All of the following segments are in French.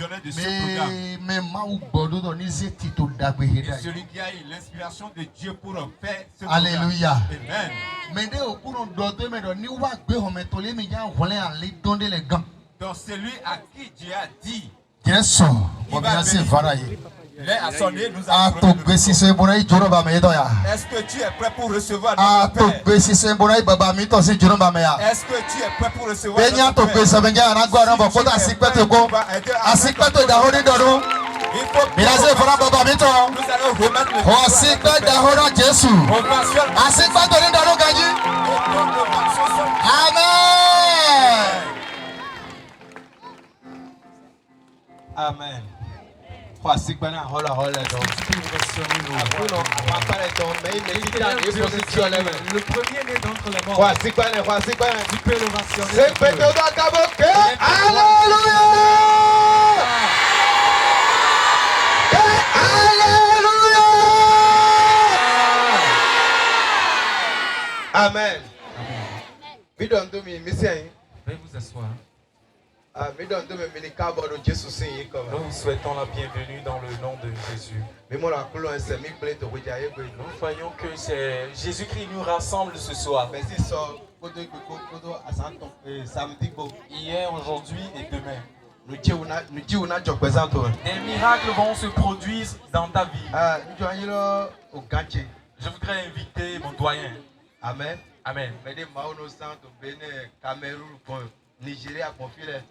visionnaire de ce programme. Et celui qui a eu l'inspiration de Dieu pour faire ce programme. Alléluia. Amen. Donc celui à qui Dieu a dit, il va à son nez, nous allons. Est-ce que tu es prêt pour recevoir notre Père? Est-ce que tu es prêt pour recevoir notre Père? Nous allons remettre le Amen. Le premier né d'entre les morts. Tu peux le rationner. Alléluia. Alléluia. Amen. Veuillez vous asseoir. Nous vous souhaitons la bienvenue dans le nom de Jésus. Nous voyons que c'est Jésus-Christ nous rassemble ce soir. Hier, aujourd'hui et demain. Des miracles vont se produire dans ta vie. Je voudrais inviter mon doyen. Amen. Amen.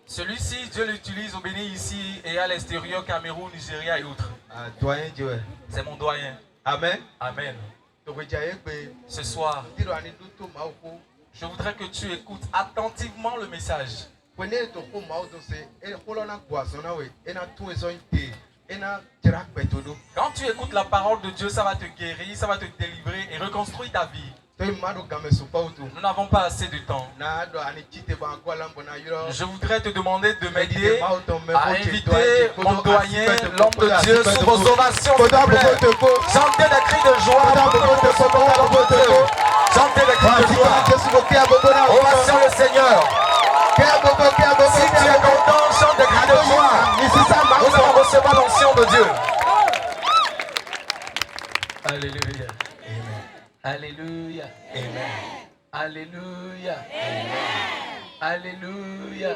Celui-ci, Dieu l'utilise au Bénin ici et à l'extérieur, Cameroun, Nigeria et autres. C'est mon doyen. Amen. Amen. Ce soir, je voudrais que tu écoutes attentivement le message. Quand tu écoutes la parole de Dieu, ça va te guérir, ça va te délivrer et reconstruire ta vie. Nous n'avons pas assez de temps. Je voudrais te demander de m'aider à inviter mon doyen, l'homme de Dieu, sous vos ovations. Chantez des cris de joie. Chantez des cris de joie. Ovation le Seigneur. Si tu es content, chante des cris de joie. Nous allons recevoir l'onction de Dieu. Alléluia. Alléluia. Amen. Alléluia. Alléluia.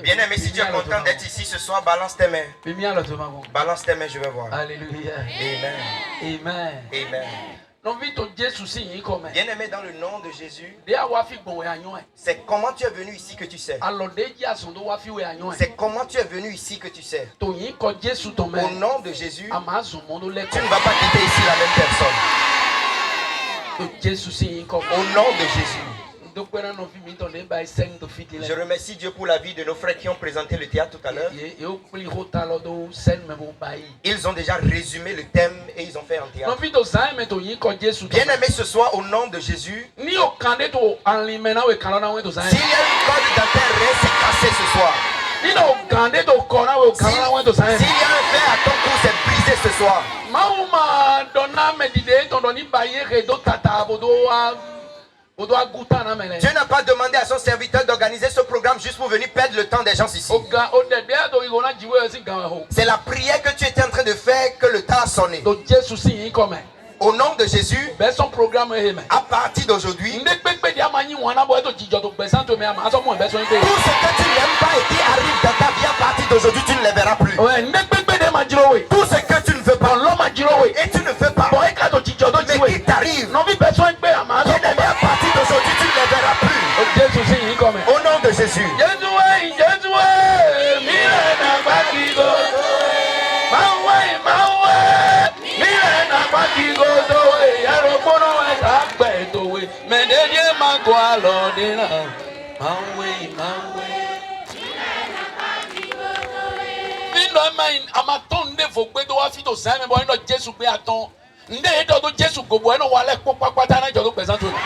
Bien-aimé, si tu es content d'être ici ce soir, balance tes mains. Balance tes mains, je vais voir. Alléluia. Amen. Amen. Amen. Bien-aimé, dans le nom de Jésus, c'est comment tu es venu ici que tu sais. C'est comment tu es venu ici que tu sais. Au nom de Jésus, tu ne vas pas quitter ici la même personne. Au nom de Jésus. Je remercie Dieu pour la vie de nos frères qui ont présenté le théâtre tout à l'heure. Ils ont déjà résumé le thème et ils ont fait un théâtre. Bien aimé, ce soir, au nom de Jésus, s'il y a une corde d'intérêt, c'est cassé ce soir. S'il y a un fer à ton cou, c'est brisé ce soir. Dieu n'a pas demandé à son serviteur d'organiser ce programme juste pour venir perdre le temps des gens ici. C'est la prière que tu étais en train de faire que le temps a sonné. Au nom de Jésus, à partir d'aujourd'hui, tout ce que tu n'aimes pas et qui arrive dans ta vie, à partir d'aujourd'hui, tu ne les verras plus. Tout ce que tu ne veux pas et tu ne veux pas, mais qui t'arrive, à partir d'aujourd'hui, tu ne les verras plus. Au nom de Jésus.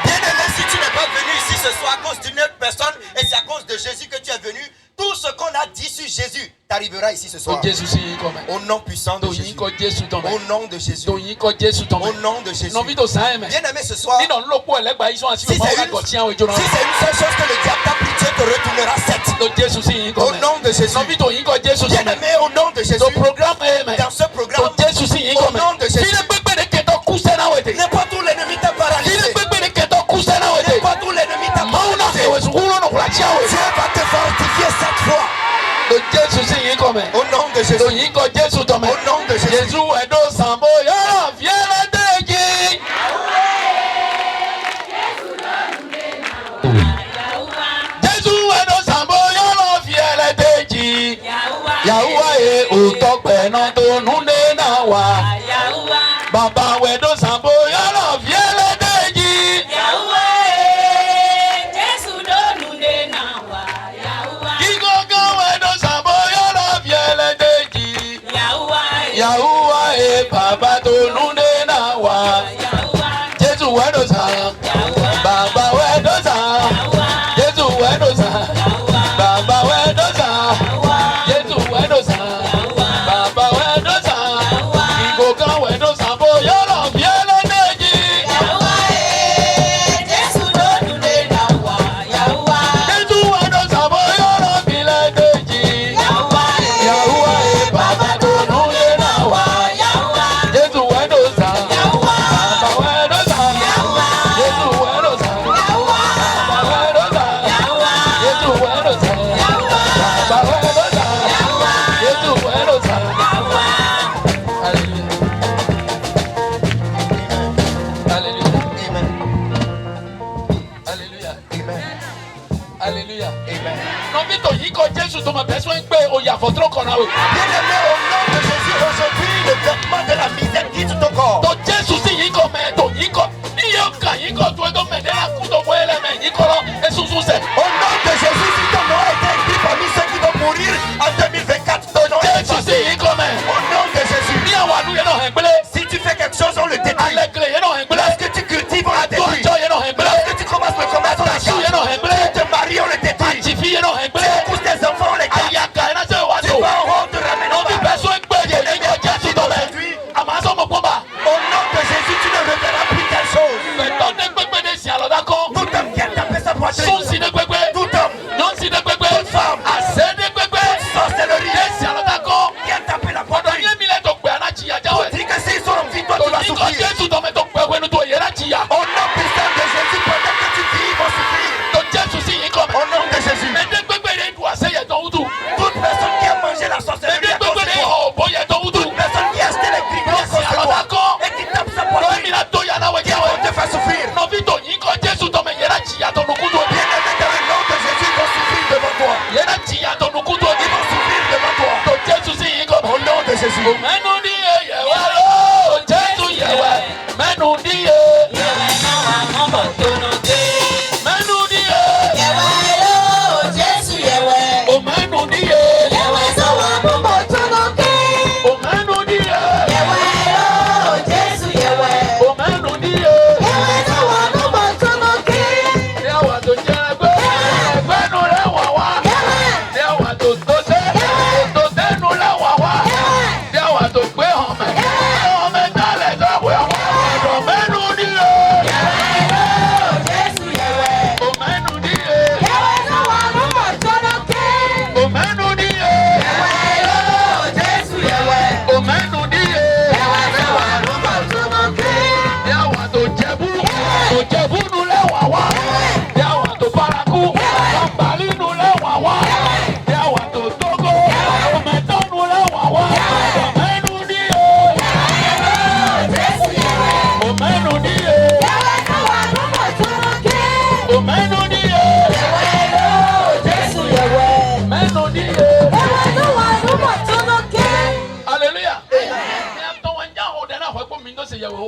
Bien-aimé, si tu n'es pas venu ici ce soir à cause d'une autre personne et c'est à cause de Jésus que tu es venu, tout ce qu'on a a dit sur Jésus t'arriveras ici ce soir. Au nom puissant de Jésus. Au nom de Jésus. Au nom de Jésus. Bien aimé ce soir, si c'est une seule chose que le diable t'a pris, Dieu te retournera 7. Au nom de Jésus. Bien aimé, au nom de Jésus. Dans ce programme, au nom de Jésus. N'importe où l'ennemi t'a paralysé. N'importe où l'ennemi t'a paralysé. Dieu va te fortifier cette fois. Au nom de Jésus. Au nom de Jésus. Baba wedo sambo yalo fiele deji. Jesu do nunde na wa. Igogo wedo sambo yalo fiele deji. Yahuwa baba do nunde na wa. Jesu wedo sam. Baba wedo sam. Jesu wedo sam. Baba wedo sam. Jesu wedo sam. Baba wedo sam. Igogo wedo sam. Bien-aimé, au nom de Jésus, aujourd'hui, le vêtement de la misère quitte ton corps. Au nom de Jésus, si ton nom a été écrit parmi ceux qui vont mourir en 2024, ton nom est effacé. Au nom de Jésus. Si tu fais quelque chose, on le détruit. Lorsque tu cultives, on le détruit. Lorsque tu commences le commerce, on la change. Si tu te maries, on le détruit. Si tu épouses tes enfants, on les casse. Tu vas en haut, te ramène en bas. Au nom de Jésus, tu ne reverras plus telle chose. Tout homme qui a tapé sa poitrine. Tout homme, toute femme, toute sorcellerie qui a tapé la poitrine. Pour dire que s'ils sont en vie, toi tu vas souffrir. Au nom puissant de Jésus, pendant que tu vis, ils vont souffrir. Au nom de Jésus. Toute personne qui a mangé la sorcellerie à cause de toi. Toute personne qui a acheté les bibelots à cause de toi. Et qui tape sa poitrine. Qui te fait souffrir. Bien-aimé, dans le nom de Jésus, ils vont souffrir devant toi. Ils vont souffrir devant toi. Au nom de Jésus.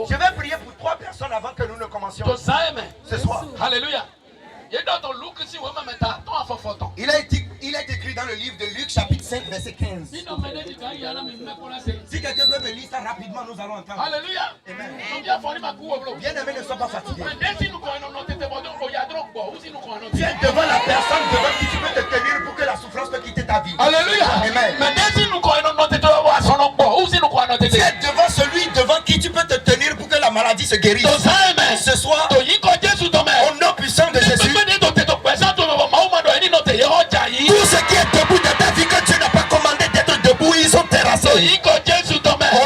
Je vais prier pour 3 personnes avant que nous ne commencions ce soir. Alléluia. Il est écrit dans le livre de Luc chapitre 5 verset 15. Si quelqu'un peut me lire ça rapidement, nous allons entendre. Alléluia. Amen. Bien-aimés, ne sois pas fatigué. Tu Tu es devant la personne devant qui tu peux te tenir pour que la souffrance peut quitter ta vie. Alléluia. Amen. Tu es devant celui devant qui tu peux te tenir pour que la maladie se guérisse. Ce soir, au nom puissant de Jésus, tout ce qui est debout de ta vie que Dieu n'a pas commandé d'être debout, ils sont terrassés. Au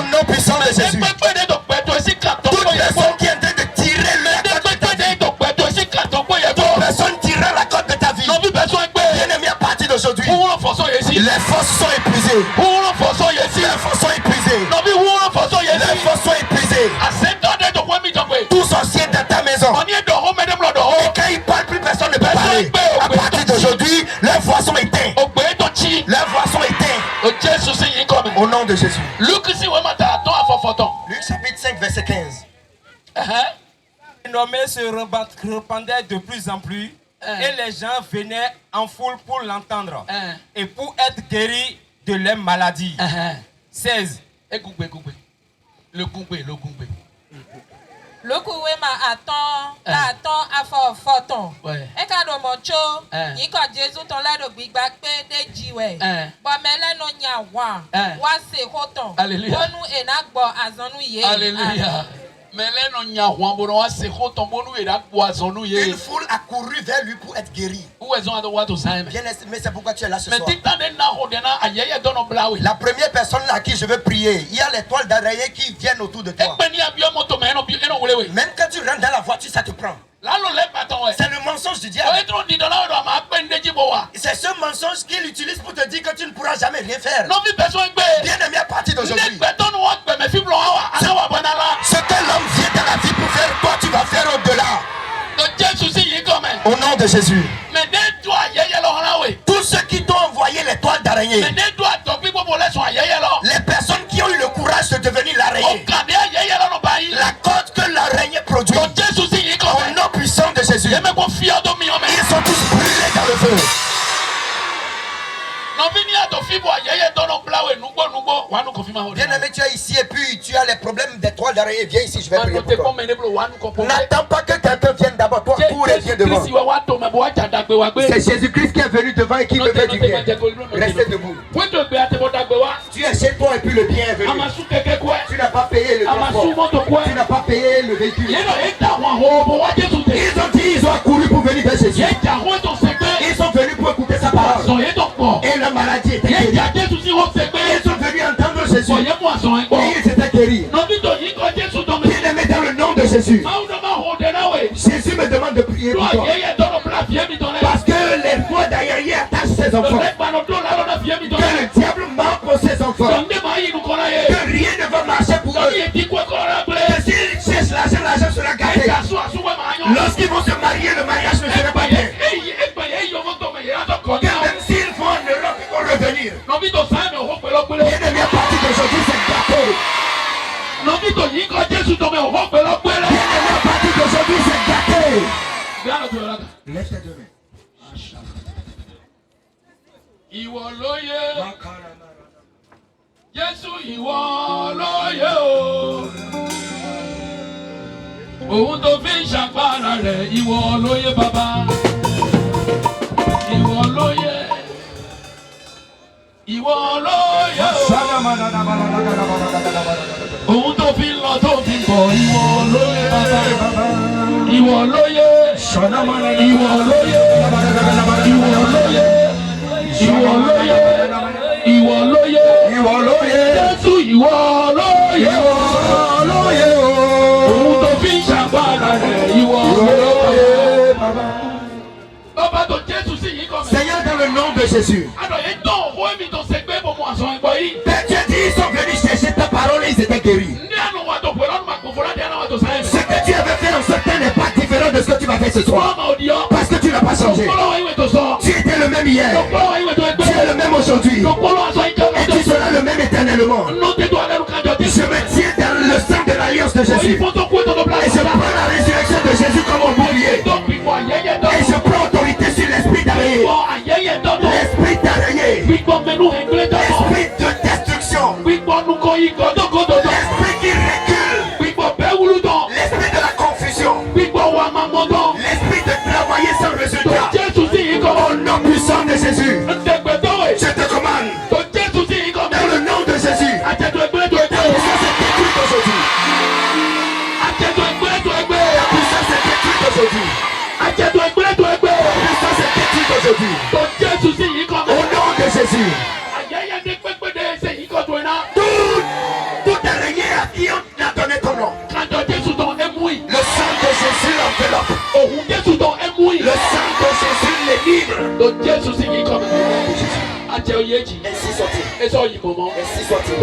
nom puissant de Jésus. Toute personne qui est en train de tirer la corde de ta vie, toute personne tirant la corde de ta vie, bien-aimé, à partir d'aujourd'hui, les forces sont épuisées. Les forces sont épuisées. Les forces sont épuisées. Tout sorcier dans ta maison. Et quand il parle, plus personne ne peut parler. À partir d'aujourd'hui, les voix sont éteintes. Les voix sont éteintes. Au nom de Jésus. Luc chapitre 5, verset 15. Les nommés se répandaient de plus en plus. Et les gens venaient en foule pour l'entendre. Et pour être guéris de leurs maladies. 16. Le coué m'a attend à forton. Et quand on monte, il quand Jésus ton l'air de big back de jiwe. Bon mais là non y a wa c'est hoton. Alléluia. Nous et nakbo azonu ye. Alléluia. Une foule a couru vers lui pour être guéri. Bien, mais c'est pourquoi tu es là ce soir. La première personne à qui je veux prier, il y a les toiles d'araignée qui viennent autour de toi. Même quand tu rentres dans la voiture, ça te prend. C'est le mensonge du diable. C'est ce mensonge qu'il utilise pour te dire que tu ne pourras jamais rien faire. Bien aimé, à partir d'aujourd'hui, ce que l'homme vient dans la vie pour faire, toi tu vas faire au-delà. Au nom de Jésus. Tous ceux qui t'ont envoyé les toiles d'araignée, les personnes qui ont eu le courage de devenir l'araignée, la corde que l'araignée produit, au nom puissant de Jésus, ils sont tous brûlés dans le feu. Bien aimé, tu es ici et puis tu as les problèmes des toiles d'araignée. Viens ici, je vais prier pour toi. N'attends pas que quelqu'un vienne d'abord. Toi, cours et viens devant. C'est Jésus-Christ qui est venu devant et qui me fait du bien. Restez debout. Tu es chez toi et puis le bien est venu. Tu n'as pas payé le transport. Tu n'as pas payé le véhicule. Ils ont dit, ils ont couru pour venir vers Jésus. Ils sont venus pour écouter sa parole. Et la maladie était guérie. Ils sont venus entendre Jésus. Et ils étaient guéris. Bien aimé dans le nom de Jésus. Jésus me demande de prier pour toi. Parce que les voix derrière attachent ses enfants. Que le diable ment pour ses enfants. Que rien ne va marcher pour eux. Que s'ils cherchent l'argent, l'argent sera gâté. Lorsqu'ils vont se marier, le mariage ne sera pas bien. Que même s'ils vont en Europe, ils vont revenir. Bien aimé, à partir d'aujourd'hui, c'est gâté. Bien aimé, à partir d'aujourd'hui, c'est gâté. Lève tes deux mains. Ohun tó fi ṣàpárá rẹ̀ ìwọ lóye bàbá, ìwọ lóye, ìwọ lóye ohun tó fi lọ tó fi bọ̀ ìwọ lóye bàbá, ìwọ lóye, ìwọ lóye, ìwọ lóye, ìwọ lóye, ìwọ lóye, ìwọ lóye, Jésù ìwọ lóye, ìwọ lóye ohun tó fi ṣàpárá rẹ̀ ìwọ lóye bàbá. Bàbá tó Jésù sì yí kọ́ mi. Seigneur, dans le nom de Jésus. Dieu dit, ils sont venus chercher ta parole et ils étaient guéris. Ce que tu avais fait en ce temps n'est pas différent de ce que tu vas faire ce soir. Parce que tu n'as pas changé. Tu étais le même hier. Tu es le même aujourd'hui. Et tu seras le même éternellement. Je me tiens dans le sang de l'alliance de Jésus. Et je prends la résurrection de Jésus comme mon bouclier. Et je prends autorité sur l'esprit d'araignée. L'esprit d'araignée. L'esprit de destruction. L'esprit qui recule. L'esprit de la confusion. L'esprit de travailler sans résultat. Au nom puissant de Jésus. Je te commande Jésus. Tout araignée à qui on a donné ton nom. Le sang de Jésus l'enveloppe. Le sang de Jésus les livre. Ainsi soit-il. Ainsi soit-il.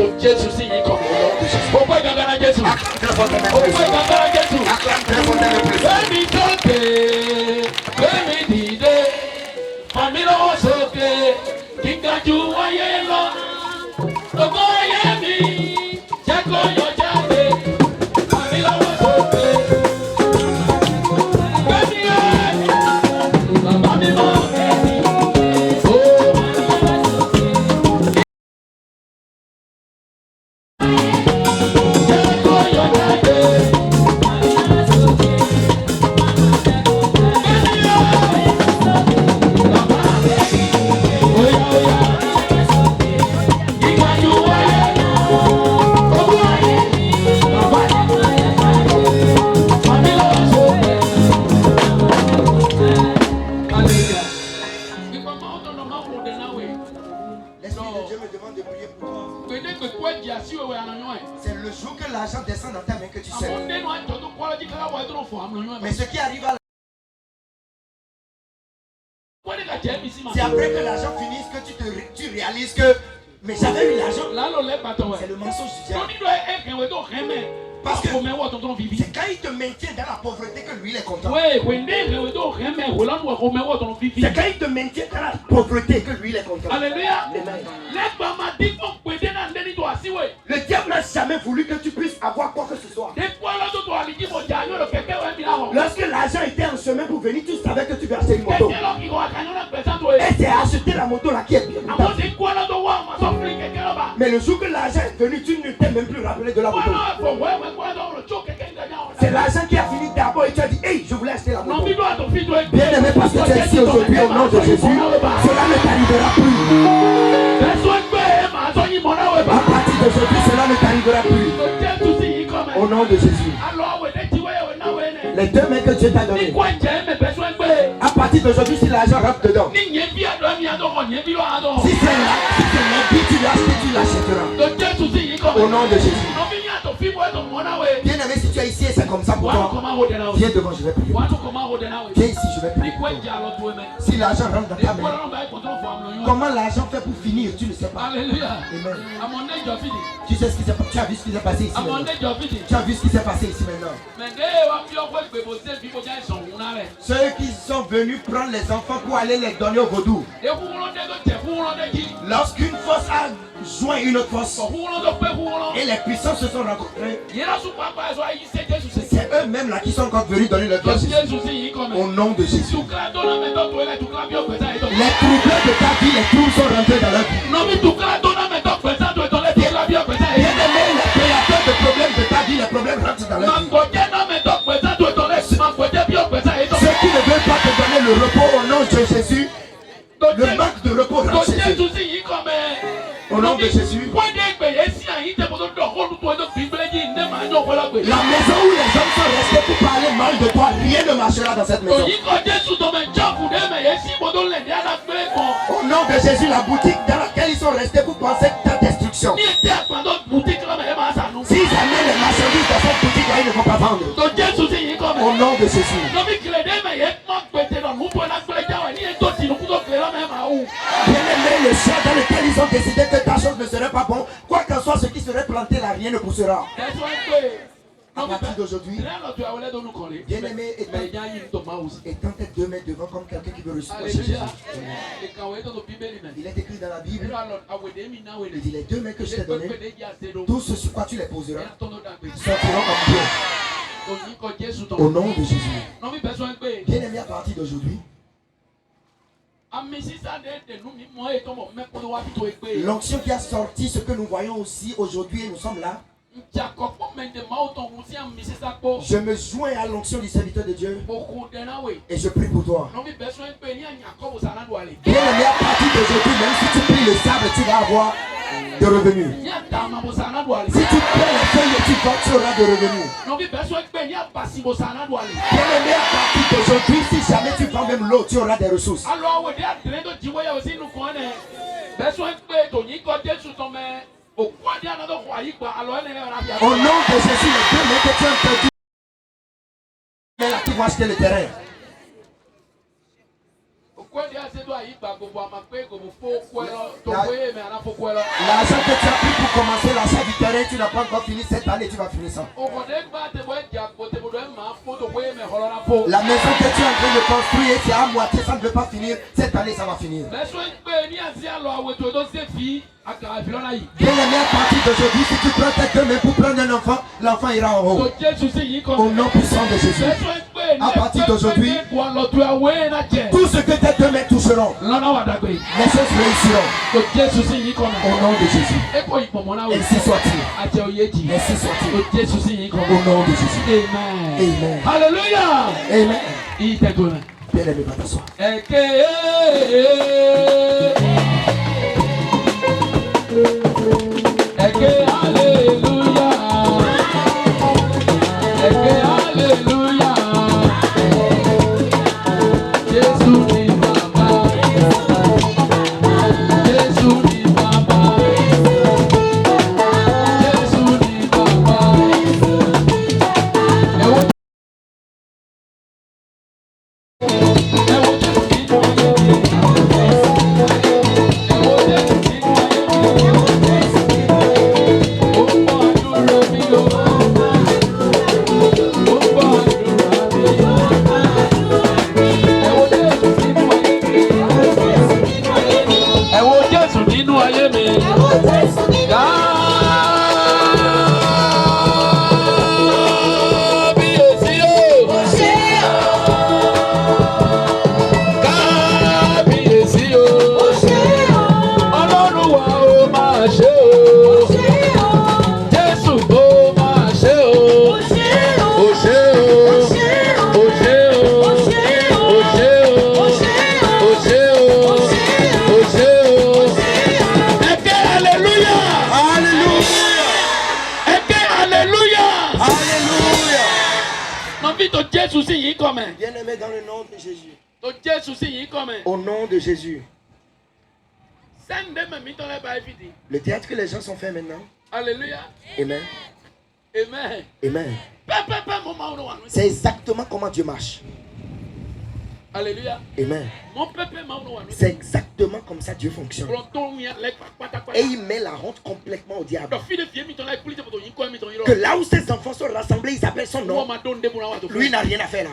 Pourquoi il y a Jésus? Acclame très fort le plus. C'est le jour que l'argent descend dans ta main que tu sais. Mais ce qui arrive à c'est après que l'argent finisse que tu réalises que mais j'avais eu l'argent. C'est le mensonge du diable. Parce que c'est quand il te maintient dans la pauvreté que lui il est content. C'est quand il te maintient dans la pauvreté que lui il est content. Alléluia. Le diable n'a jamais voulu que tu puisses avoir quoi que ce soit. Lorsque l'argent était en chemin pour venir, tu savais que tu vais acheter une moto. Et c'est acheter la moto là qui est bien. Mais le jour que l'argent est venu, tu ne t'es même plus rappelé de la moto. C'est l'argent qui a fini d'abord et tu as dit, hey, je voulais acheter la moto. Bien aimé, parce que tu es ici aujourd'hui au nom de Jésus, cela ne t'arrivera plus. À partir d'aujourd'hui, cela ne t'arrivera plus. Au nom de Jésus. Les deux mains que Dieu t'a donné. À partir d'aujourd'hui, si l'argent rentre dedans, si c'est là, tu l'achèteras. Au nom de Jésus. Bien aimé, si tu es ici et c'est comme ça pour toi, viens devant, je vais prier. Viens ici, je vais prier. Si l'argent rentre dans ta main, comment l'argent fait pour finir, tu ne sais pas. Alléluia. Tu sais ce qui s'est passé, tu as vu ce qui s'est passé ici maintenant. Tu as vu ce qui s'est passé ici maintenant. Ceux qui sont venus prendre les enfants pour aller les donner au vaudou. Lorsqu'une force a joint une autre force et les puissances se sont rencontrés, c'est eux-mêmes là qui sont encore venus donner leur vie au nom de Jésus. Les troubles de ta vie, les troubles sont rentrés dans leur vie. Bien aimé, les créateurs de problèmes de ta vie, les problèmes rentrent dans leur vie. Ceux qui ne veulent pas te donner le repos au nom de Jésus, le manque de repos rentre chez eux. Au nom de Jésus. La maison où les hommes sont restés pour parler mal de toi, rien ne marchera dans cette maison. Au nom de Jésus, la boutique dans laquelle ils sont restés pour penser ta destruction. Si jamais les marchandises dans cette boutique là, ils ne vont pas vendre. Au nom de Jésus. Bien-aimé, le champ dans lequel ils ont décidé que ta chose ne serait pas bon, quoi qu'en soit ce qui serait planté là, rien ne poussera. À partir d'aujourd'hui, bien-aimé, étends tes deux mains devant comme quelqu'un qui veut recevoir Jésus. Il est écrit dans la Bible, il dit les deux mains que je t'ai données, tout ce sur quoi tu les poseras, sortiront comme Dieu. Au nom de Jésus. Bien-aimé, à partir d'aujourd'hui, l'onction qui a sorti ce que nous voyons aussi aujourd'hui et nous sommes là. Je me joins à l'onction du serviteur de Dieu et je prie pour toi. Bien aimé, à partir d'aujourd'hui, même si tu pries le sable, tu vas avoir de revenus. Si tu prends les feuilles, tu auras de revenus. Bien aimé, à partir d'aujourd'hui, si jamais tu vends même l'eau, tu auras des ressources. Au nom de Jésus, les 2 mains que tu as perdu, là qui vont acheter le terrain. L'argent que tu as pris pour commencer l'achat du terrain, tu n'as pas encore fini cette année, tu vas finir ça. La maison que tu es en train de construire, c'est à moitié, ça ne veut pas finir, cette année ça va finir. Bien aimé, à partir d'aujourd'hui, si tu prends tes 2 mains pour prendre un enfant, l'enfant ira en haut. Au nom puissant de Jésus. À partir d'aujourd'hui, tout ce que tes 2 mains toucheront, les choses réussiront. Au nom de Jésus. Ainsi soit-il. Ainsi soit-il. Au nom de Jésus. Amen. Alléluia. Amen. Bien aimé, va t'asseoir. Bien-aimé, dans le nom de Jésus. Au nom de Jésus. Le théâtre que les gens sont faits maintenant. Alléluia. Amen. Amen. Amen. C'est exactement comment Dieu marche. Alléluia. Amen. C'est exactement comme ça Dieu fonctionne. Et il met la honte complètement au diable. Que là où ses enfants sont rassemblés, ils appellent son nom. Lui n'a rien à faire là.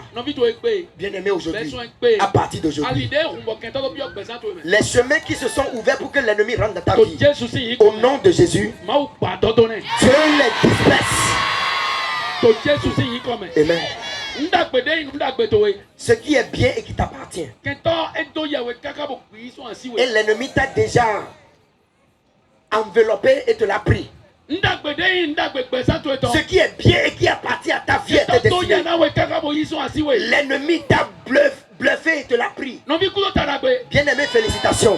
Bien aimé aujourd'hui, à partir d'aujourd'hui, les chemins qui se sont ouverts pour que l'ennemi rentre dans ta vie, au nom de Jésus, Dieu les disperse. Amen. Ce qui est bien et qui t'appartient. Et l'ennemi t'a déjà enveloppé et te l'a pris. Ce qui est bien et qui appartient à ta vie et ta destinée. L'ennemi t'a bluffé et te l'a pris. Bien aimé, félicitations.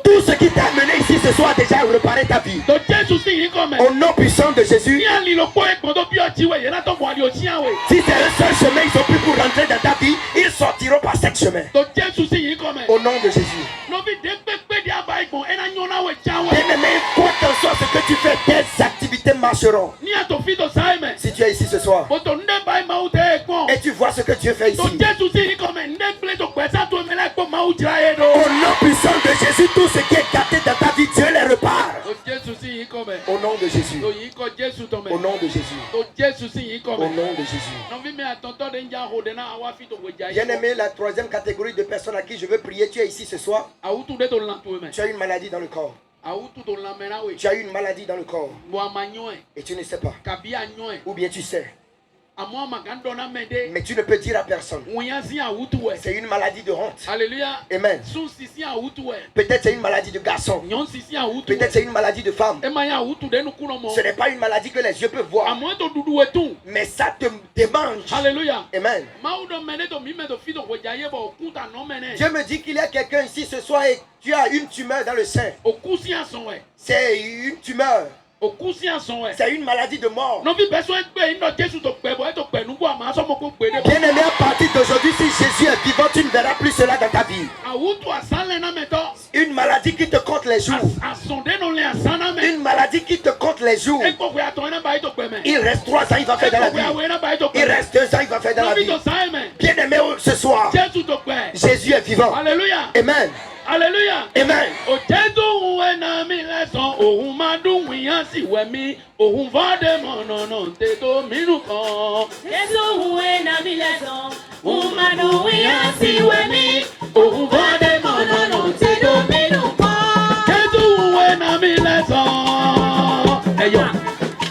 Tout ce qui t'a amené ici ce soir a déjà réparé ta vie. Au nom puissant de Jésus. Si c'est un seul chemin, ils ont pris pour rentrer dans ta vie, ils sortiront par 7 chemins. Au nom de Jésus. Bien aimé, quoi qu'en soit ce que tu fais, tes activités marcheront. Si tu es ici ce soir et tu vois ce que Dieu fait ici, au nom puissant de Jésus, tout ce qui est gâté dans ta vie, Dieu les repart. Au nom de Jésus. Au nom de Jésus. Au nom de Jésus. Bien aimé, la troisième catégorie de personnes à qui je veux prier, tu es ici ce soir. Tu as une maladie dans le corps. Tu as eu une maladie dans le corps et tu ne sais pas. Ou bien tu sais, mais tu ne peux dire à personne. C'est une maladie de honte. Alléluia. Amen. Peut-être c'est une maladie de garçon. Peut-être c'est une maladie de femme. Ce n'est pas une maladie que les yeux peuvent voir, mais ça te démange. Alléluia. Amen. Dieu me dit qu'il y a quelqu'un ici ce soir et tu as une tumeur dans le sein. C'est une tumeur. C'est une maladie de mort. Bien-aimé, à partir d'aujourd'hui, si Jésus est vivant, tu ne verras plus cela dans ta vie. Une maladie qui te compte les jours. Une maladie qui te compte les jours. Il reste 3 ans, il va faire dans la vie. Il reste 2 ans, il va faire dans la vie. Bien-aimé, ce soir, Jésus est vivant. Alléluia. Amen. Alléluia. Amen.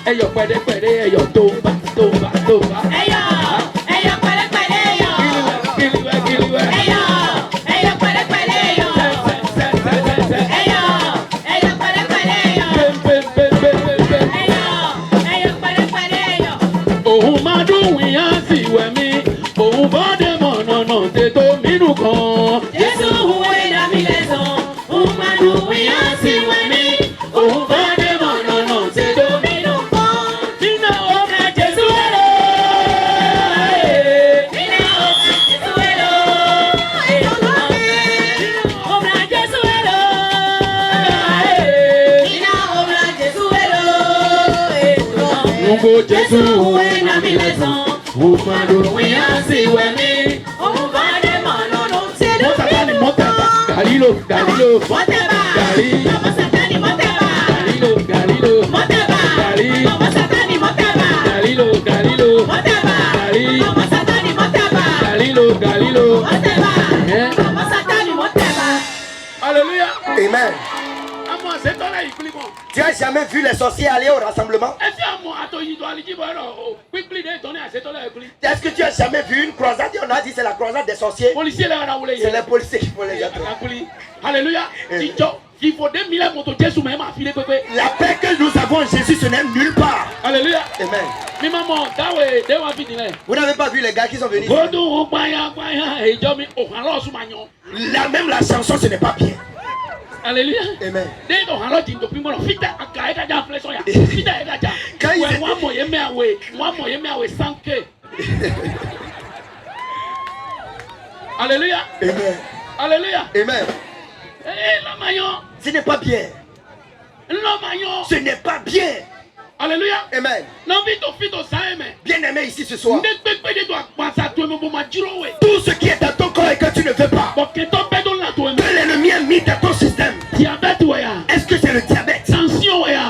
Eyo pede pede eyo toba toba toba. Eyo pede pede eyo. Kiliwe kiliwe. Eyo pede pede eyo. Eyo pede pede eyo. Pem pem pem pem pem. Eyo pede pede eyo. Ohun ma dùn wíyàn sí wẹ̀mí. Ohun bọ́dé mọ̀nàmọ́ tètò mínú kan. Jésù huwe na mi lẹ́sàn. Ohun ma dùn wíyàn sí wẹ̀mí. Ohun bọ́dé mọ̀nàmọ́ tètò mínú kan. Nínú ọ̀nà Jésù ẹ̀rọ. Nínú ọ̀nà Jésù ẹ̀rọ. Ọ̀nà Jésù ẹ̀rọ. Nínú ọ̀nà Jésù ẹ̀rọ. Nugbo Jésù huwe na mi lẹ́sàn. Ohun ma dùn wíyàn sí wẹ̀mí. Ohun bọ́dé mọ̀nàmọ́ tètò mínú kan. Galilo. Mọ́tẹ́bà. Gali. Ọmọ Sátánì mọ́tẹ́bà. Galilo. Mọ́tẹ́bà. Gali. Ọmọ Sátánì mọ́tẹ́bà. Galilo. Mọ́tẹ́bà. Gali. Ọmọ Sátánì mọ́tẹ́bà. Galilo. Mọ́tẹ́bà. Ọmọ Sátánì mọ́tẹ́bà. Alléluia. Amen. Amo setole iklibo. Tu as jamais vu les sorciers aller au rassemblement? Est-ce que tu as jamais vu une croisade? On a dit c'est la croisade des sorciers. C'est les policiers qui font les attraper. Alléluia. La paix que nous avons en Jésus, ce n'est nulle part. Alléluia. Amen. Vous Vous n'avez pas vu les gars qui sont venus? Là même la chanson, ce n'est pas bien. Alléluia. Amen. Alléluia. Amen. Alléluia. Amen. Ce n'est pas bien. Ce n'est pas bien. Alléluia. Amen. Bien-aimé ici ce soir. Tout ce qui est dans ton corps et que tu ne veux pas, que l'ennemi a mis dans ton système. Est-ce que c'est le diabète?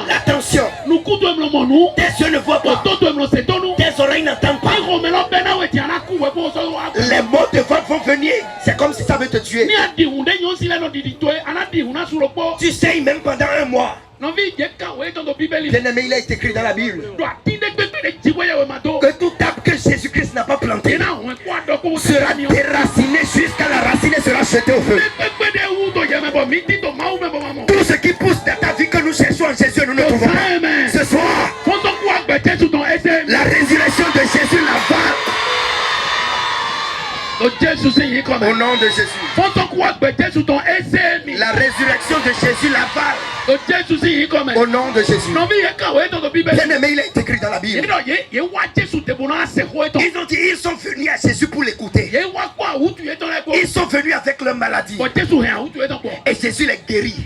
La tension. Tes yeux ne voient pas. Tes oreilles n'entendent pas. Les mots de voix vont venir. C'est comme si ça veut te tuer. Tu sais même pendant un mois. Bien-aimé, il a été écrit dans la Bible que tout arbre que Jésus-Christ n'a pas planté sera déraciné jusqu'à la racine et sera jeté au feu. Tout ce qui pousse dans ta vie que nous cherchons en Jésus, nous ne trouvons pas. Ce soir, la résurrection de Jésus l'avale. Au nom de Jésus. La résurrection de Jésus l'avale. Au nom de Jésus. Bien-aimé, il est écrit dans la Bible. Ils ont dit, ils sont venus à Jésus pour l'écouter. Ils sont venus avec leur maladie. Et Jésus les guérit.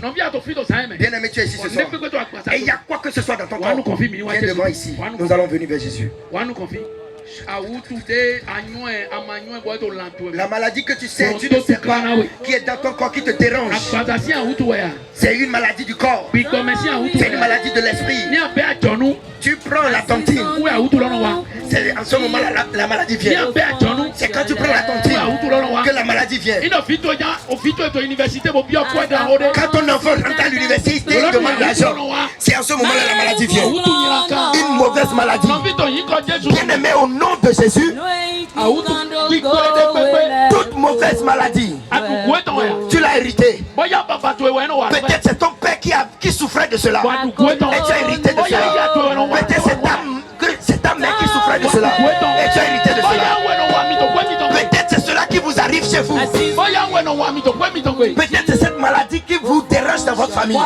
Bien-aimé, tu es ici ce soir. Et il y a quoi que ce soit dans ton corps. Viens devant ici. Nous allons venir vers Jésus. La maladie que tu sais, tu ne sais pas, qui est dans ton corps, qui te dérange, c'est une maladie du corps. C'est une maladie de l'esprit. Tu prends la tontine. C'est en ce moment la maladie vient. C'est quand tu prends la tontine que la maladie vient. Quand ton enfant rentre à l'université, il demande l'argent. C'est en ce moment là la maladie vient. Une mauvaise maladie. Bien-aimé, au nom de Jésus, toute mauvaise maladie, tu l'as hérité. Peut-être c'est ton père qui souffrait de cela. Et tu as hérité de cela. Peut-être c'est ta mère qui souffrait de cela. Et tu as hérité de cela. Peut-être c'est cela qui vous arrive chez vous. Peut-être c'est cette maladie qui vous dérange dans votre famille.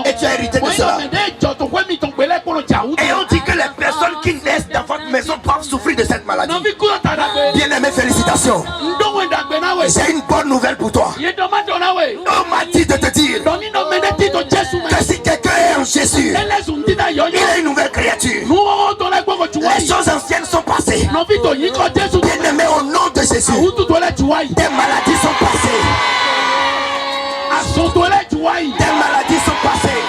Et tu as hérité de cela. Et on dit que les personnes qui naissent dans votre maison peuvent souffrir de cette maladie. Bien-aimé, félicitations. J'ai une bonne nouvelle pour toi. On m'a dit de te dire que si quelqu'un est en Jésus, il est une nouvelle créature. Les choses anciennes sont passées. Bien-aimé, au nom de Jésus, des maladies sont passées. Des maladies sont passées.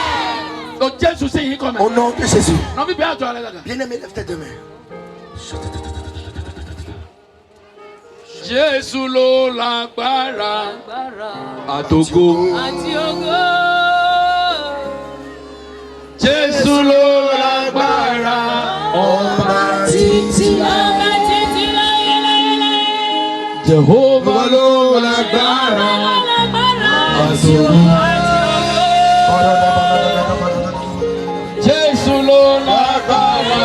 Au nom de Jésus. Bien-aimé, lève tes deux mains. Jésus lo lágbára àtògo. Jésus lo lágbára ọba títí láyé. Jehovah lo lágbára àtògo. Jésus lo lágbára.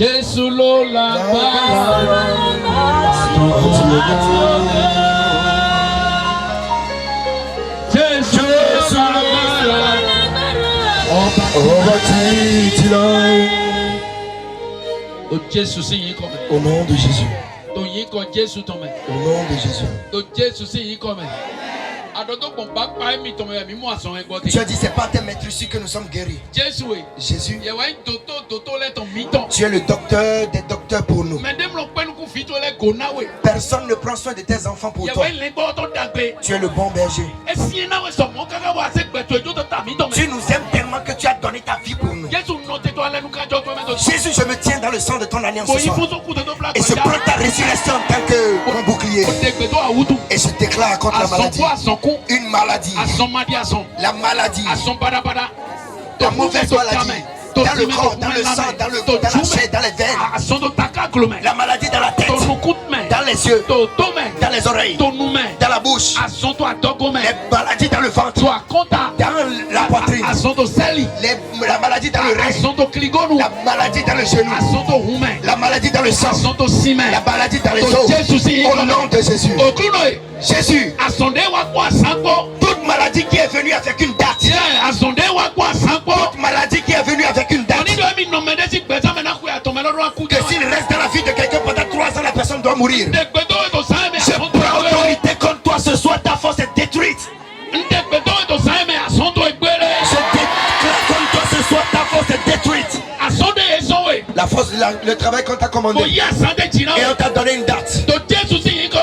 Jésus lo lágbára. Jésus lo lágbára. O Jésus sì yín kọ́ mẹ́. Au nom de Jésus. Tó yín kọ́ Jésus tọ́ mẹ́. Au nom de Jésus. Tó Jésus sì yín kọ́ mẹ́. Tu as dit c'est pas tes maîtres ici que nous sommes guéris. Jésus. Tu es le docteur des docteurs pour nous. Personne ne prend soin de tes enfants pour toi. Tu es le bon berger. Tu nous aimes tellement que tu as donné ta vie pour nous. Jésus, je me tiens dans le sang de ton alliance ce soir. Et je prends ta résurrection en tant que mon bouclier. Et je déclare contre la maladie. Une maladie. La maladie. La mauvaise maladie. Dans le corps, dans le sang, dans la chair, dans les veines. La maladie dans la tête. Dans les yeux. Dans les oreilles. Dans la bouche. Les maladies dans le ventre. Dans la poitrine. La maladie dans le rein. La maladie dans le genou. La maladie dans le sang. La maladie dans les os. Au nom de Jésus. Jésus. Toute maladie qui est venue avec une date. Toute maladie qui est venue avec une date. Que s'il reste dans la vie de quelqu'un pendant 3 ans, la personne doit mourir. Je prends autorité contre toi ce soir, ta force est détruite. Je déclare contre toi ce soir, ta force est détruite. La force, le travail qu'on t'a commandé. Et on t'a donné une date.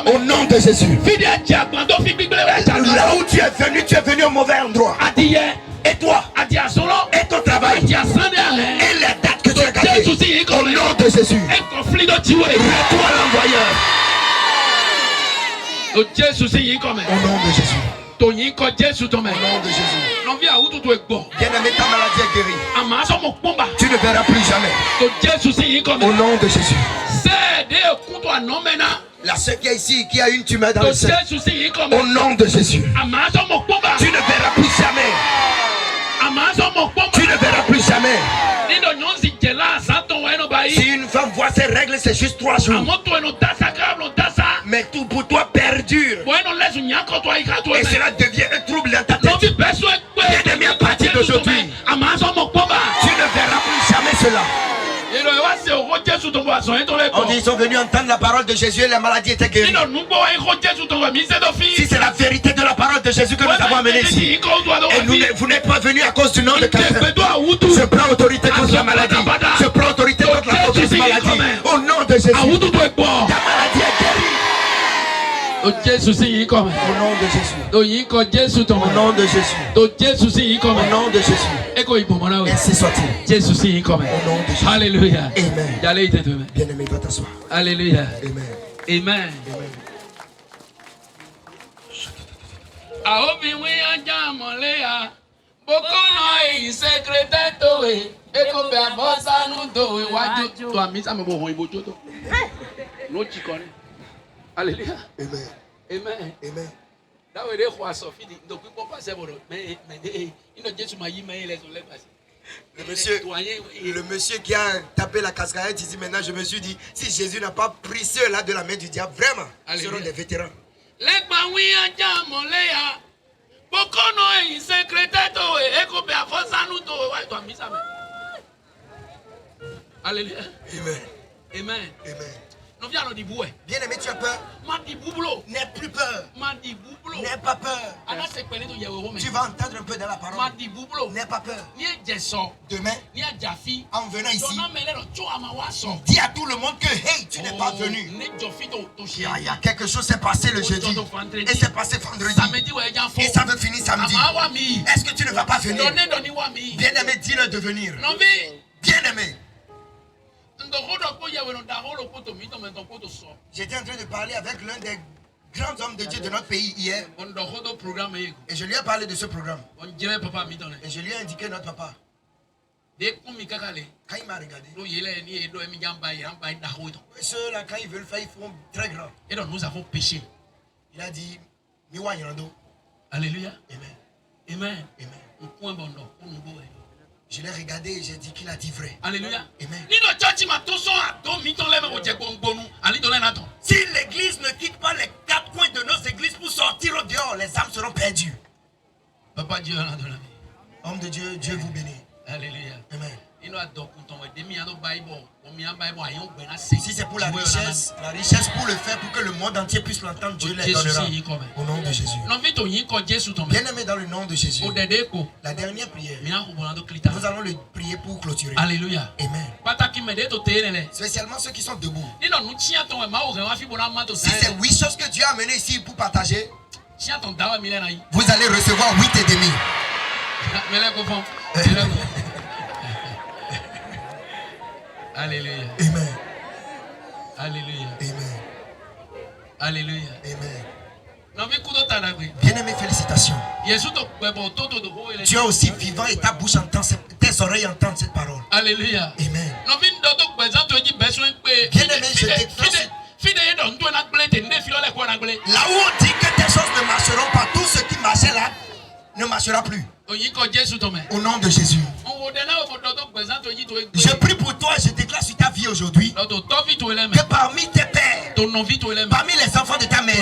Au nom de Jésus. Là où tu es venu au mauvais endroit. Et toi, et ton travail, et la date que tu as gardée. Au nom de Jésus. Retourne l'envoyeur. Au nom de Jésus. Au nom de Jésus. Bien-aimé, ta maladie est guérie. Tu ne verras plus jamais. Au nom de Jésus. La sœur qui est ici, qui a une tumeur dans le sein. Au nom de Jésus. Tu ne verras plus jamais. Tu ne verras plus jamais. Si une femme voit ses règles, c'est juste 3 jours. Mais tout pour toi perdure. Et cela devient un trouble dans ta tête. Bien-aimé, à partir d'aujourd'hui, tu ne verras plus jamais cela. On dit ils sont venus entendre la parole de Jésus et la maladie était guérie. Si c'est la vérité de la parole de Jésus que nous avons amené ici, et vous n'êtes pas venus à cause du nom de quelqu'un. Je prends autorité contre la maladie. Je prends autorité contre la mauvaise maladie. Au nom de Jésus, ta maladie est guérie. Au nom de Jésus. Au nom de Jésus. Au nom de Jésus. Au nom de Jésus. Ainsi soit-il. Au nom de Jésus. Alléluia. Amen. Bien-aimé, va t'asseoir. Alléluia. Amen. Amen. Alléluia. Amen. Amen. Amen. Le monsieur qui a tapé la cascade dit maintenant je me suis dit si Jésus n'a pas pris ceux-là de la main du diable, vraiment, ils seront des vétérans. Alléluia. Amen. Amen. Amen. Bien aimé, tu as peur? N'aie plus peur. N'aie pas peur. Tu vas entendre un peu dans la parole. N'aie pas peur. Demain, en venant ici, dis à tout le monde que hey, tu n'es pas venu. Il y a quelque chose qui s'est passé le jeudi. Et c'est passé vendredi. Et ça veut finir samedi. Est-ce que tu ne vas pas venir? Bien aimé, dis-le de venir. Bien aimé. J'étais en train de parler avec l'un des grands hommes de Dieu de notre pays hier. Et je lui ai parlé de ce programme. Et je lui ai indiqué notre papa. Quand il m'a regardé, ceux-là, quand ils veulent faire, ils font très grand. Et donc nous avons péché. Il a dit, Alléluia. Amen. Amen. Amen. Je l'ai regardé et j'ai dit qu'il a dit vrai. Alléluia. Amen. Si l'église ne quitte pas les quatre coins de nos églises pour sortir au dehors, les âmes seront perdues. Papa Dieu, homme de Dieu, Dieu vous bénit. Alléluia. Amen. Si c'est pour la richesse pour le faire, pour que le monde entier puisse l'entendre, Dieu les donnera. Au nom de Jésus. Bien aimé dans le nom de Jésus. La dernière prière, nous allons le prier pour clôturer. Alléluia. Amen. Spécialement ceux qui sont debout. Si c'est 8 choses que Dieu a amenées ici pour partager, vous allez recevoir 8 et demi. Alléluia. Amen. Alléluia. Amen. Alléluia. Amen. Bien-aimé, félicitations. Tu es aussi vivant et ta bouche entend, tes oreilles entendent cette parole. Alléluia. Amen. Bien-aimé, je déclare. Là où on dit que tes choses ne marcheront pas, tout ce qui marchait là ne marchera plus. Au nom de Jésus. Je prie pour toi et je déclare sur ta vie aujourd'hui que parmi tes pères, parmi les enfants de ta mère,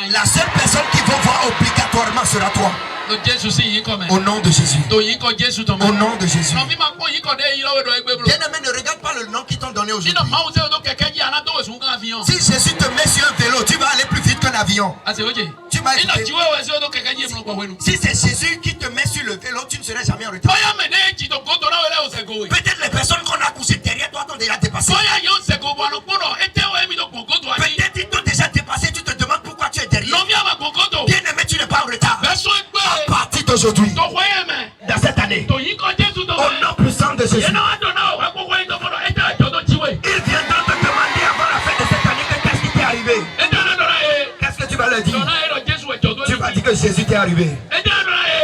la seule personne qui va voir obligatoirement sera toi. Au nom de Jésus. Au nom de Jésus. Bien-aimé, ne regarde pas le nom qu'ils t'ont donné aujourd'hui. Si Jésus te met sur un vélo, tu vas aller plus vite qu'un avion. Tu vas écouter. Si c'est Jésus qui te met sur le vélo, tu ne seras jamais en retard. Peut-être les personnes qu'on a couchées derrière toi t'ont déjà dépassé. Peut-être ils t'ont déjà dépassé, tu te demandes pourquoi tu es derrière. Bien-aimé, tu n'es pas en retard. À partir d'aujourd'hui, dans cette année, au nom puissant de Jésus, il viendra te demander avant la fin de cette année que qu'est-ce qui t'est arrivé. Qu'est-ce que tu vas leur dire? Tu vas dire que Jésus t'est arrivé.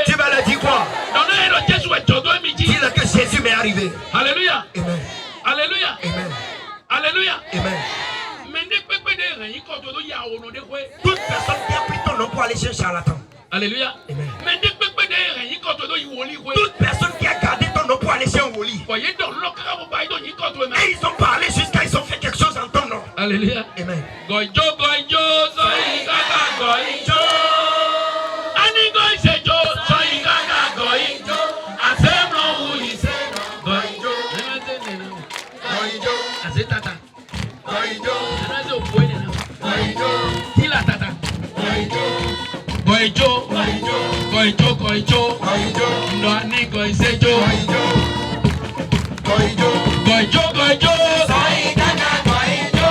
Tu vas leur dire quoi? Dis-le que Jésus m'est arrivé. Alléluia. Amen. Alléluia. Amen. Alléluia. Amen. Toute personne qui a pris ton nom pour aller chez un charlatan. Alléluia. Amen. Toute personne qui a gardé ton nom pour aller chez un woli. Et ils ont parlé jusqu'à ils ont fait quelque chose en ton nom. Alléluia. Amen. Goijo, goijo, soy gaga goijo. Ani goisejo, soy gaga goijo. Asemblo uise goijo. Goijo. Azetata. Goijo. Anazo buene na. Goijo. Tila tata. Goijo. Goijo. Goijo, goijo. Goijo. No ani goisejo. Goijo. Goijo. Goijo, goijo. Soy gaga goijo.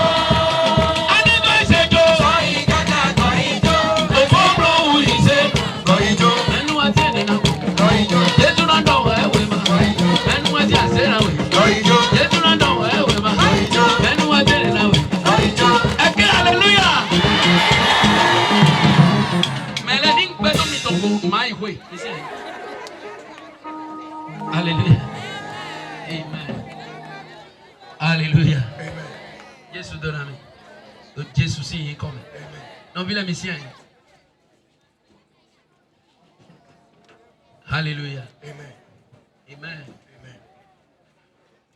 Ani goisejo. Soy gaga goijo. Asemblo uise goijo. Enu atene na. Goijo. Yesu na ndo wewe ma. Enu ati asera we. Goijo. Yesu na ndo wewe ma. Goijo. Enu atene na we. Goijo. Eke hallelujah. Meloding beto mi toko my way. Alléluia. Amen. Alléluia. Amen. Jésus donne à moi. Donc Jésus aussi est comme. Non, il est mission. Alléluia. Amen. Amen. Amen.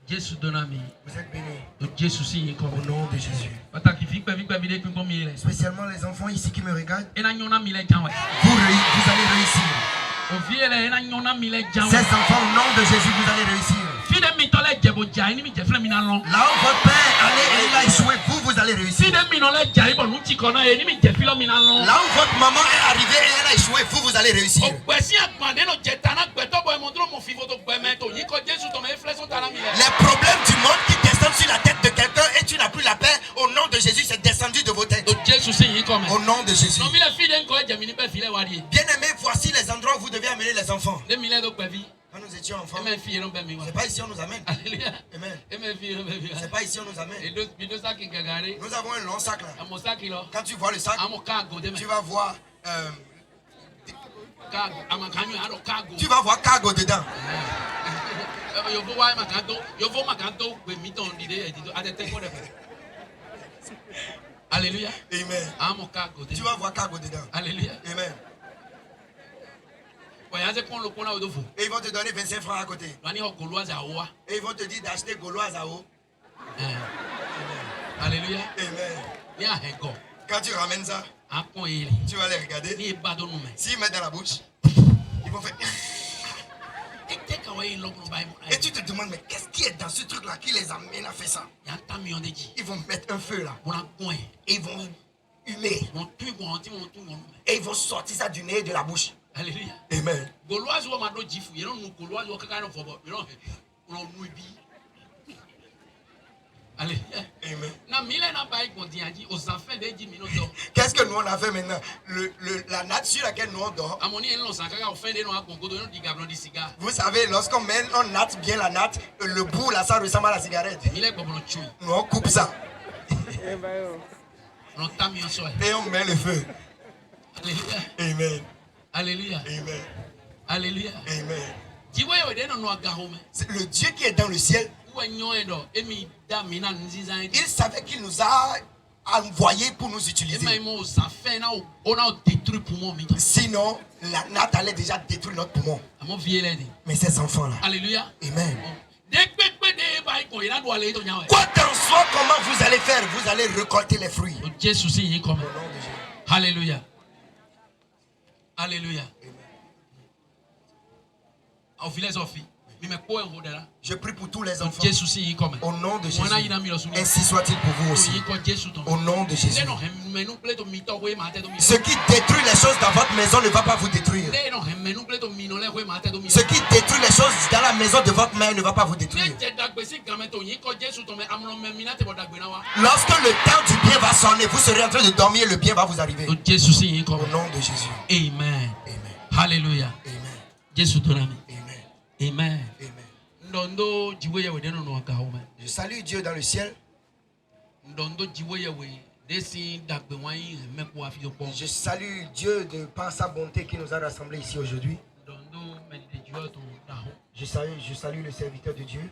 Jésus donne à moi. Vous êtes bénis. Donc Au nom de Jésus. Spécialement les enfants ici qui me regardent. Vous allez réussir. Ces enfants, au nom de Jésus, vous allez réussir. Là où votre père il a échoué, vous allez réussir. Là où votre maman est arrivée et elle a échoué, vous allez réussir. Les problèmes du monde qui descendent sur la tête de quelqu'un et tu n'as plus la paix, au nom de Jésus, c'est descendu de vos têtes. Au nom de Jésus. Bien aimé, voici les endroits où vous devez amener les enfants. Quand nous étions enfants, c'est pas ici on nous amène. Amen. C'est pas ici on nous amène. Nous avons un long sac là. Quand tu vois le sac, tu vas voir cargo dedans. Alléluia. Amen. Tu vas voir cargo dedans. Alléluia. Amen. Et ils vont te donner 25 francs à côté. Et ils vont te dire d'acheter Gauloise à eau. Alléluia. Amen. Quand tu ramènes ça, tu vas les regarder. S'ils mettent dans la bouche, ils vont faire. Et tu te demandes, mais qu'est-ce qui est dans ce truc-là qui les amène à faire ça? Ils vont mettre un feu là. Et ils vont humer. Et ils vont sortir ça du nez et de la bouche. Alléluia. Amen. Amen. Qu'est-ce que nous on a fait maintenant? La natte sur laquelle nous on dort. Vous savez, lorsqu'on met, on natte bien la natte, le bout là ça ressemble à la cigarette. Nous on coupe ça. Et on met le feu. Amen. Alléluia. Amen. Alléluia. Amen. C'est le Dieu qui est dans le ciel. Il savait qu'il nous a envoyés pour nous utiliser. Sinon, la natte allait déjà détruire notre poumon. Mais ces enfants-là. Alléluia. Amen. Quoi qu'en soit, comment vous allez faire? Vous allez récolter les fruits. Au nom de Jésus. Alléluia. Alléluia. Je prie pour tous les enfants. Au nom de Jésus. Ainsi soit-il pour vous aussi. Au nom de Jésus. Ce qui détruit les choses dans votre maison ne va pas vous détruire. Ce qui détruit les choses dans la maison de votre mère ne va pas vous détruire. Lorsque le temps du bien va sonner, vous serez en train de dormir, le bien va vous arriver. Au nom de Jésus. Amen. Amen. Alléluia. Amen. Amen. Amen. Je salue Dieu dans le ciel. Je salue Dieu de par sa bonté qui nous a rassemblés ici aujourd'hui. Je salue le serviteur de Dieu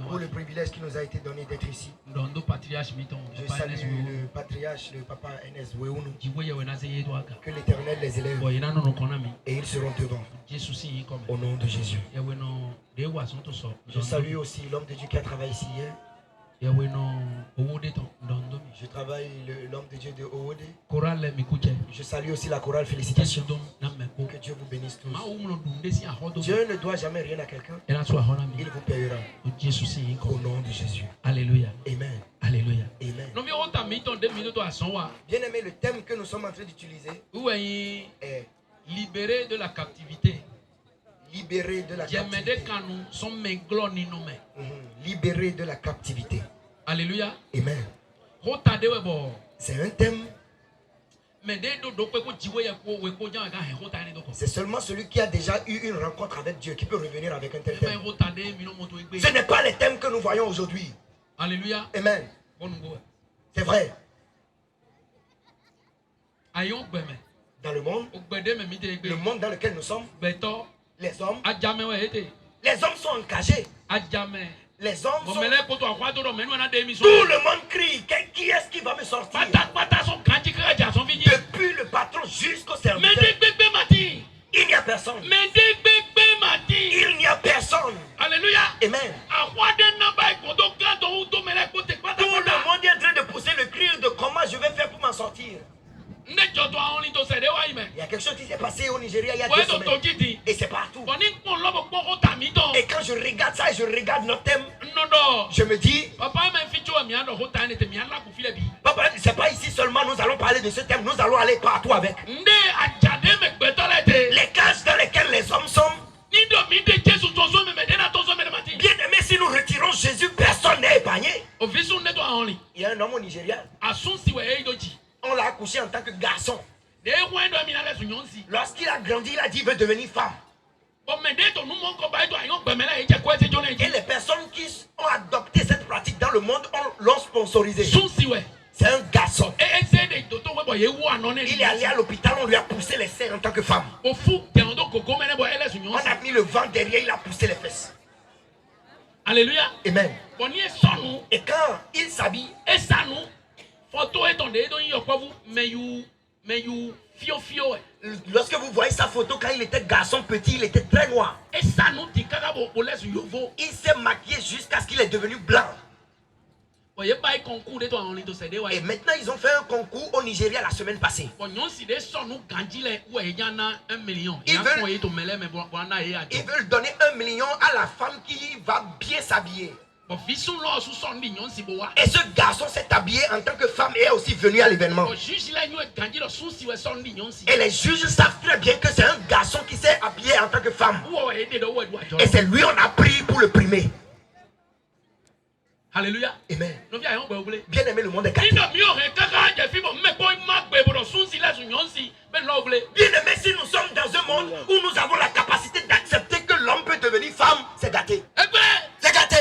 pour le privilège qui nous a été donné d'être ici. Je salue le patriarche, le papa Enes Weunou. Que l'Éternel les élève et ils seront devant. Au nom de Jésus. Je salue aussi l'homme de Dieu qui a travaillé ici hier. Je travaille l'homme de Dieu de Owode. Je salue aussi la chorale Félicitations. Que Dieu vous bénisse tous. Dieu ne doit jamais rien à quelqu'un. Il vous payera. Au nom de Jésus. Alléluia. Amen. Alléluia. Amen. Bien aimé, le thème que nous sommes en train d'utiliser est libéré de la captivité. Libéré de la captivité. Libéré de la captivité. Alléluia. Amen. C'est un thème. C'est seulement celui qui a déjà eu une rencontre avec Dieu qui peut revenir avec un tel thème. Ce n'est pas les thèmes que nous voyons aujourd'hui. Alléluia. Amen. C'est vrai. Dans le monde dans lequel nous sommes, les hommes sont engagés. Les hommes sont... Tout le monde crie. Qui est-ce qui va me sortir? Depuis le patron jusqu'au serviteur. Il n'y a personne. Il n'y a personne. Alléluia. Amen. Il y a quelque chose qui s'est passé au Nigeria il y a 2 semaines. Et c'est partout. Et quand je regarde ça et je regarde notre thème, je me dis, papa, c'est pas ici seulement nous allons parler de ce thème, nous allons aller partout avec. Les cages dans lesquelles les hommes sont. Bien aimé, si nous retirons Jésus, personne n'est épargné. Il y a un homme au Nigeria. On l'a accouché en tant que garçon. Lorsqu'il a grandi, il a dit qu'il veut devenir femme. Et les personnes qui ont adopté cette pratique dans le monde l'ont sponsorisé. C'est un garçon. Il est allé à l'hôpital, on lui a poussé les seins en tant que femme. On a mis le vent derrière, il a poussé les fesses. Alléluia. Amen. Et quand il s'habille, lorsque vous voyez sa photo quand il était garçon petit, il était très noir. Il s'est maquillé jusqu'à ce qu'il est devenu blanc. Et maintenant ils ont fait un concours au Nigeria la semaine passée. Ils veulent donner 1 million à la femme qui va bien s'habiller. Et ce garçon s'est habillé en tant que femme et est aussi venu à l'événement. Et les juges savent très bien que c'est un garçon qui s'est habillé en tant que femme. Et c'est lui on a pris pour le primer. Alléluia. Amen. Bien aimé, le monde est gâté. Bien aimé, si nous sommes dans un monde où nous avons la capacité d'accepter que l'homme peut devenir femme, c'est gâté. C'est gâté.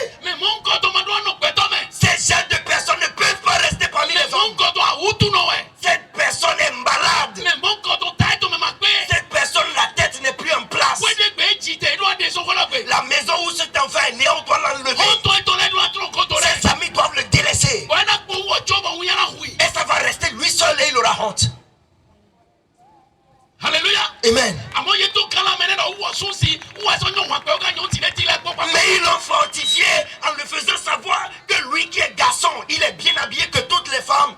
Ces gens de personnes ne peuvent pas rester parmi les hommes. Cette personne est malade. Cette personne, la tête n'est plus en place. La maison où cet enfant est né, on doit l'enlever. Ses amis doivent le délaisser. Et ça va rester lui seul et il aura honte. Alléluia. Amen. Mais ils l'ont fortifié en le faisant savoir que lui qui est garçon, il est bien habillé que toutes les femmes.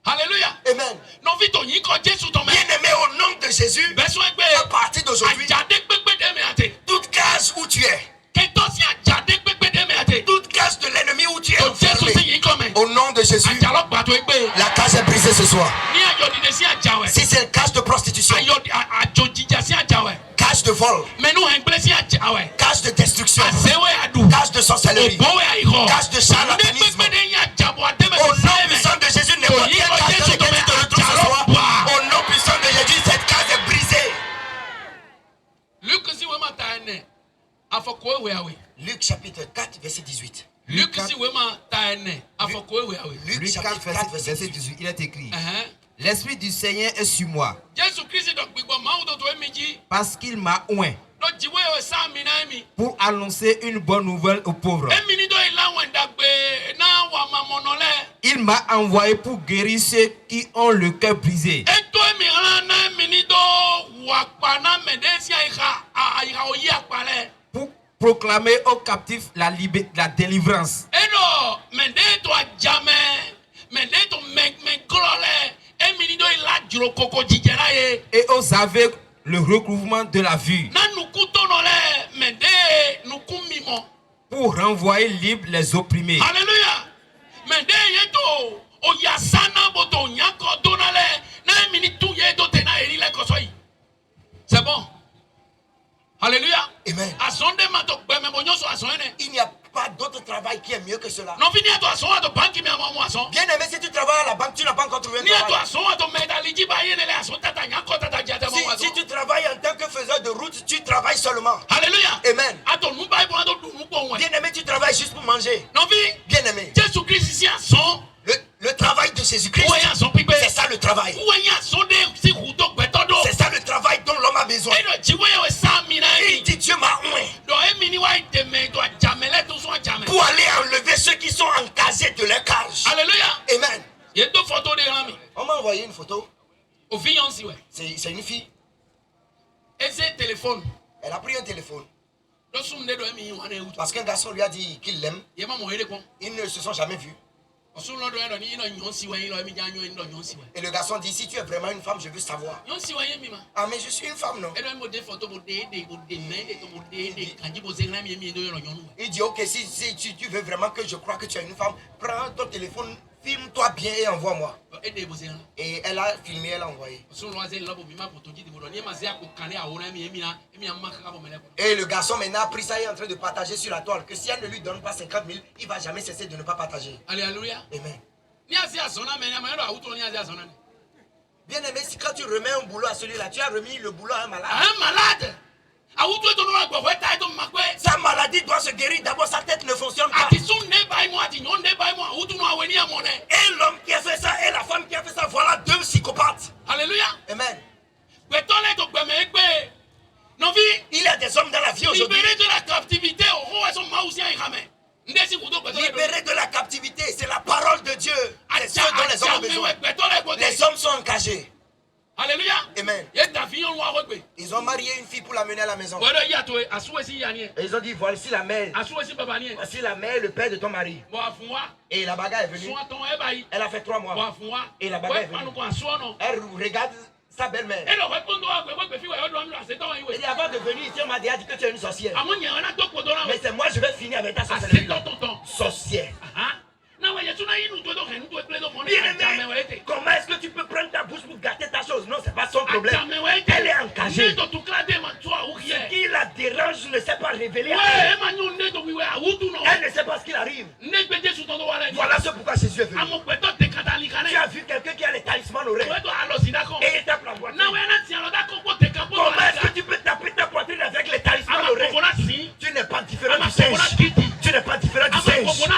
Alléluia. Amen. Bien aimé au nom de Jésus, à partir d'aujourd'hui, toute case où tu es, toute case de l'ennemi où tu es enfermé, au nom de Jésus, la case est brisée ce soir. Si c'est une case de prostitution, case de vol, case de destruction, case de sorcellerie, case de charlatanisme, au nom puissant de Jésus, n'importe quelle case dans laquelle tu te retrouves ce soir, au nom puissant de Jésus, cette case est brisée. Luc chapitre 4 verset 18. Luc chapitre 4 verset 18, il est écrit: L'Esprit du Seigneur est sur moi, parce qu'il m'a oint pour annoncer une bonne nouvelle aux pauvres. Il m'a envoyé pour guérir ceux qui ont le cœur brisé, pour proclamer aux captifs la délivrance, et aux aveugles le recouvrement de la vue, pour renvoyer libres les opprimés. Alléluia. C'est bon. Alléluia. Amen. Il n'y a pas d'autre travail qui est mieux que cela. Bien aimé, si tu travailles à la banque, tu n'as pas encore trouvé un travail. Si tu travailles en tant que faiseur de route, tu travailles seulement. Alléluia. Amen. Bien aimé, tu travailles juste pour manger. Bien aimé. Le travail de Jésus-Christ, c'est ça le travail. C'est ça le travail dont l'homme a besoin. Il dit Dieu m'a oint pour aller enlever ceux qui sont encasés de leur cage. Alléluia. Amen. On m'a envoyé une photo. C'est une fille. Elle a pris un téléphone. Parce qu'un garçon lui a dit qu'il l'aime. Ils ne se sont jamais vus. Et le garçon dit, si tu es vraiment une femme, je veux savoir. Ah, mais je suis une femme, non? Il dit, ok, si tu veux vraiment que je crois que tu es une femme, prends ton téléphone, filme-toi bien et envoie-moi. Et elle a filmé, elle a envoyé. Et le garçon maintenant a pris ça et est en train de partager sur la toile. Que si elle ne lui donne pas 50 000, il ne va jamais cesser de ne pas partager. Alléluia. Amen. Bien aimé, si quand tu remets un boulot à celui-là, tu as remis le boulot à un malade. Un malade. Sa maladie doit se guérir. D'abord, sa tête ne fonctionne pas. Et l'homme qui a fait ça et la femme qui a fait ça, voilà deux psychopathes. Alléluia. Amen. Il y a des hommes dans la vie aujourd'hui. Libérés de la captivité, c'est la parole de Dieu. C'est ce dont les hommes ont besoin. Les hommes sont engagés. Alléluia. Amen. Ils ont marié une fille pour l'amener à la maison. Et ils ont dit, voici la mère. Voici la mère, le père de ton mari. Et la bagarre est venue. Elle a fait 3 mois. Et la bagarre est venue. Elle regarde sa belle-mère. Et avant de venir ici, on m'a dit que tu es une sorcière. Mais c'est moi, je vais finir avec ta sorcière. Sorcière. Comment est-ce que tu peux prendre ta bouche pour gâter ta chose? Non, c'est pas son problème. Elle est engagée. Ce qui la dérange ne sait pas révéler. Elle ne sait pas ce qu'il arrive. Voilà ce pourquoi Jésus est venu. Tu as vu quelqu'un qui a les talismans à l'oreille et il tape la voiture. Comment est-ce que tu peux taper ta poitrine avec les talismans à l'oreille? Tu n'es pas différent du singe. Tu n'es pas différent du singe.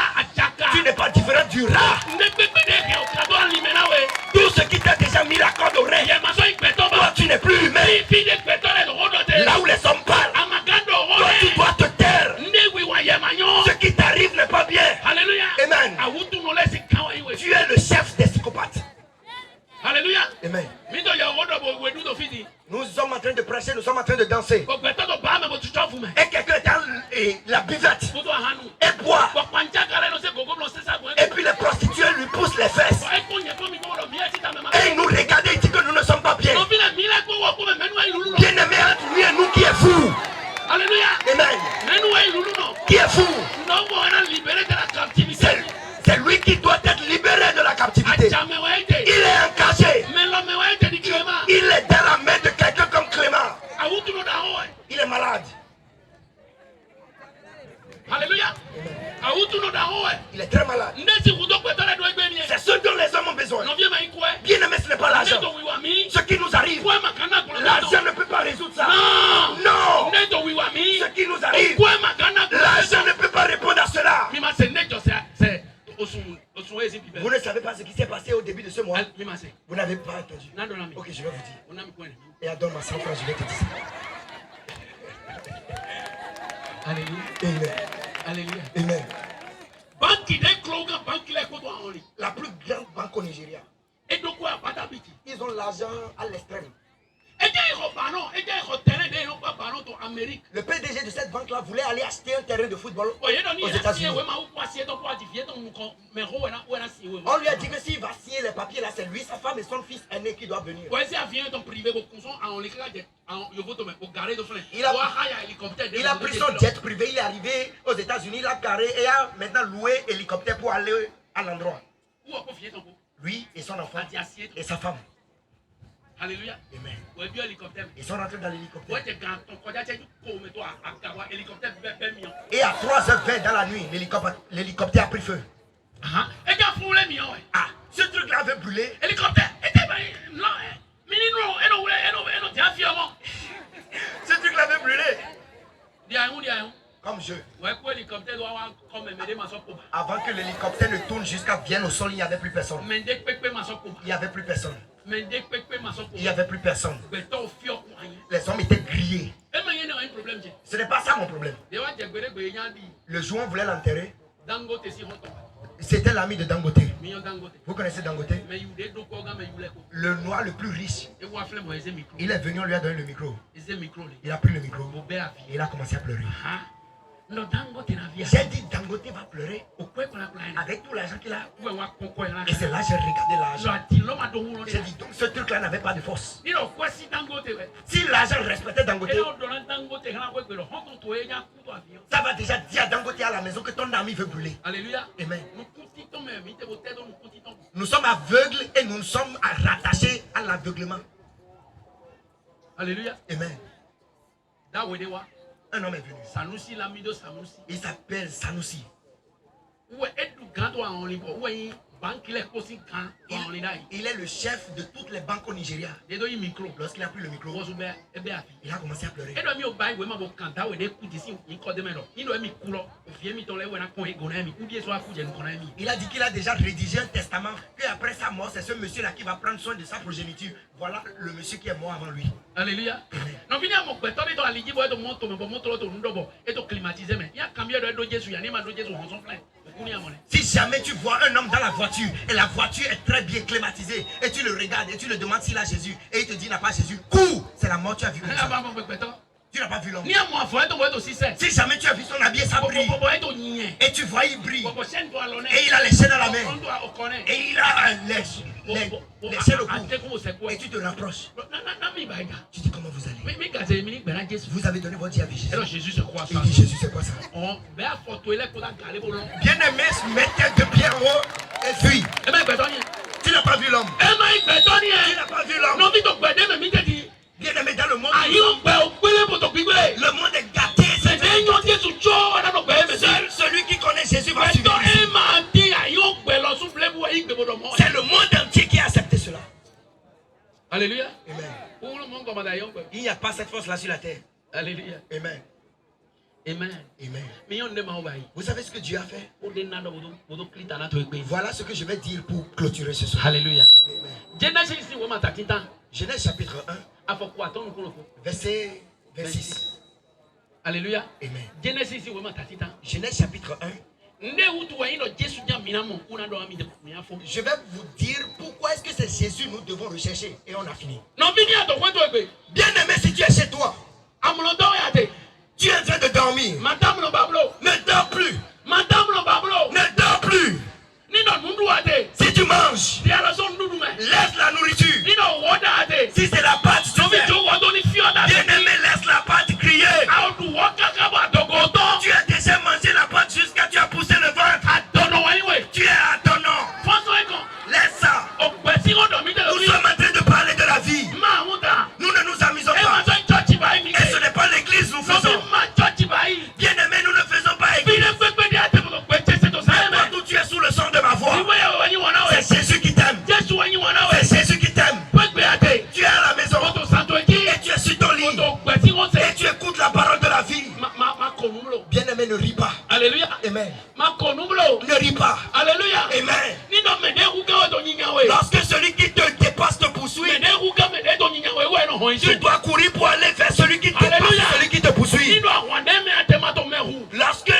Tu n'es pas différent du rat. Tout ce qui t'a déjà mis la corde au oreille, toi tu n'es plus humain. Là où les hommes parlent, toi tu dois te taire. Ce qui t'arrive n'est pas bien. Alléluia. Amen. Tu es le chef des psychopathes. Alléluia. Amen. Nous sommes en train de prêcher, nous sommes en train de danser. Et quelqu'un est dans la buvette et boit. Et puis les prostituées lui poussent les fesses. Et il nous regarde et il dit que nous ne sommes pas bien. Bien aimé entre lui et nous qui est fou. Alléluia. Amen. Qui est fou? C'est lui qui doit être libéré de la captivité. Il est engagé. Il est dans la main de quelqu'un comme Clément. Il est malade. Alléluia. Il est très malade. C'est ce dont les hommes ont besoin. Bien aimé, ce n'est pas l'argent. Ce qui nous arrive, l'argent ne peut pas résoudre ça. Non. Ce qui nous arrive, l'argent ne peut pas répondre à cela. Vous ne savez pas ce qui s'est passé au début de ce mois. Vous n'avez pas entendu. Ok, je vais vous dire. Et donne-moi 100 francs, je vais te dire. Alléluia. Amen. Alléluia. Amen. La plus grande banque au Nigeria. Ils ont l'argent à l'extrême. Le PDG de cette banque-là voulait aller acheter un terrain de football aux États-Unis. On lui a dit que s'il va signer les papiers là, c'est lui, sa femme et son fils aîné qui doivent venir. Il a pris son jet privé, il est arrivé aux États-Unis, il a garé et a maintenant loué hélicoptère pour aller à l'endroit. Lui et son enfant et sa femme. Alléluia. Amen. Ils sont rentrés dans l'hélicoptère. Et à 3h20 dans la nuit, l'hélicoptère a pris feu. Ah, ce truc-là avait brûlé. Ce truc-là avait brûlé. Comme je. Avant que l'hélicoptère ne tourne jusqu'à Vienne au sol, il n'y avait plus personne. Il n'y avait plus personne. Il n'y avait plus personne. Les hommes étaient grillés. Ce n'est pas ça mon problème. Le jour où on voulait l'enterrer, c'était l'ami de Dangote. Vous connaissez Dangote? Le noir le plus riche. Il est venu, on lui a donné le micro. Il a pris le micro et il a commencé à pleurer. J'ai dit Dangote va pleurer avec tout l'argent qu'il a. Et c'est là que j'ai regardé l'argent. J'ai dit donc ce truc-là n'avait pas de force. Si l'argent respectait Dangote, ça va déjà dire à Dangote à la maison que ton ami veut brûler. Alléluia. Amen. Nous sommes aveugles et nous sommes rattachés à l'aveuglement. Alléluia. Amen. Un homme est venu. Sanusi Lamido Sanusi. Il s'appelle Sanusi. Il est le chef de toutes les banques au Nigeria. Lorsqu'il a pris le micro, il a commencé à pleurer. Il a dit qu'il a déjà rédigé un testament, qu'après sa mort, c'est ce monsieur-là qui va prendre soin de sa progéniture. Voilà le monsieur qui est mort avant lui. Alléluia. Si jamais tu vois un homme dans la voiture et la voiture est très bien climatisée et tu le regardes et tu le demandes s'il a Jésus et il te dit il n'a pas Jésus, cours, c'est la mort, tu as vu comme ça. Tu n'as pas vu l'homme. Si jamais tu as vu son habillé, ça brille. Et tu vois, il brille. Et il a les chaînes à la main. Et il a les chaînes au cou. Et tu te rapproches. Tu dis comment vous allez. Vous avez donné votre vie à Jésus. Jésus se croit ça. Il dit Jésus, c'est quoi ça? Bien-aimé, mettez de pied en haut et fuis. Tu n'as pas vu l'homme. Tu n'as pas vu l'homme. Bien-aimé dans le monde. Le monde est gâté. Seul celui qui connaît Jésus va suivre. C'est le monde entier qui a accepté cela. Alléluia. Amen. Il n'y a pas cette force-là sur la terre. Alléluia. Amen. Amen. Amen. Vous savez ce que Dieu a fait? Voilà ce que je vais dire pour clôturer ce soir. Alléluia. Amen. Genèse chapitre 1, verset 26. Alléluia. Amen. Genèse chapitre 1. Je vais vous dire pourquoi est-ce que c'est Jésus nous devons rechercher. Et on a fini. Bien aimé, si tu es chez toi, tu es en train de dormir. Ne dors plus. Ne dors plus. Si tu manges, laisse la nourriture. Si c'est la pâte, bien aimé, laisse la pâte crier. Tu as déjà mangé la pâte jusqu'à tu as poussé le ventre. Tu es à ton nom. Laisse ça. Nous sommes en train de parler de la vie. Nous ne nous amusons pas. Et ce n'est pas l'église nous faisons. Bien aimé, nous ne faisons pas église. Partout tu es sous le son de ma voix. C'est Jésus qui t'aime. C'est Jésus qui t'aime. Tu es à la maison. Et tu es sur ton lit. Et tu écoutes la parole de la vie. Bien aimé, ne ris pas. Alléluia. Amen. Ne ris pas. Alléluia. Amen. Lorsque celui qui te dépasse te poursuit, tu dois courir pour aller vers celui qui te dépasse, celui qui te poursuit. Lorsque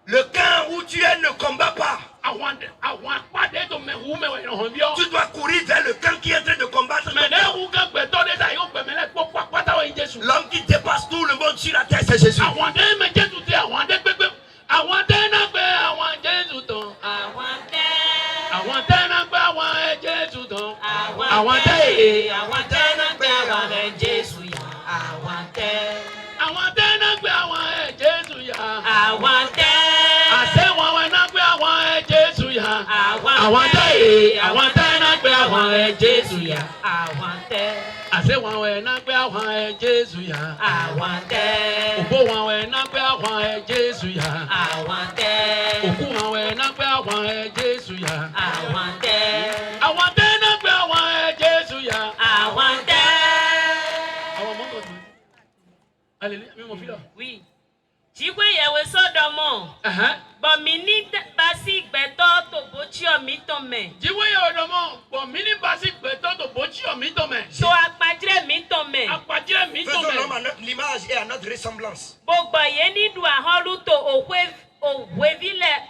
le camp où tu es ne combat pas, tu dois courir vers le camp qui est en train de combattre. L'homme qui dépasse tout le monde sur la terre, c'est Jésus. Oui. Bon mini basi gbeto to bochi omi to me. So akpadre mi to me. Faisons l'homme à notre image et à notre ressemblance. Gbogbo yeni du aholu to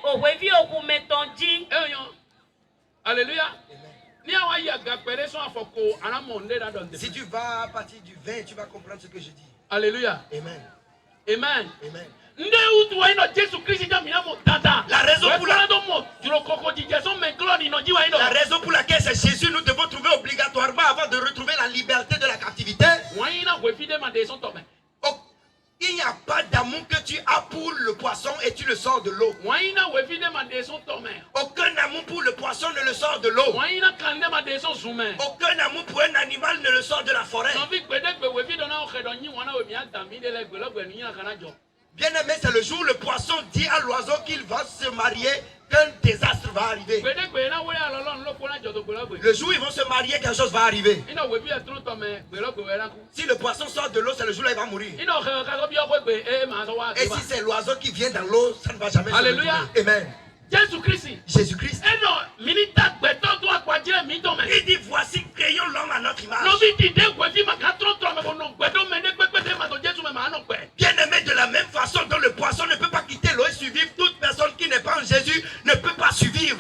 ohwevi okumetonji. Alléluia. Si tu vas à partir du 20, tu vas comprendre ce que je dis. Alléluia. Amen. Amen. Amen. La raison pour laquelle c'est Jésus, nous devons trouver obligatoirement avant de retrouver la liberté de la captivité. Il n'y a pas d'amour que tu as pour le poisson et tu le sors de l'eau. Aucun amour pour le poisson ne le sort de l'eau. Aucun amour pour un animal ne le sort de la forêt. Bien aimé, c'est le jour où le poisson dit à l'oiseau qu'il va se marier qu'un désastre va arriver. Le jour où ils vont se marier, quelque chose va arriver. Si le poisson sort de l'eau, c'est le jour où il va mourir. Et si c'est l'oiseau qui vient dans l'eau, ça ne va jamais se retrouver. Amen. Jésus-Christ. Il dit voici créons l'homme à notre image. Bien aimé, de la même façon dont le poisson ne peut pas quitter l'eau et survivre, toute personne qui n'est pas en Jésus ne peut pas survivre.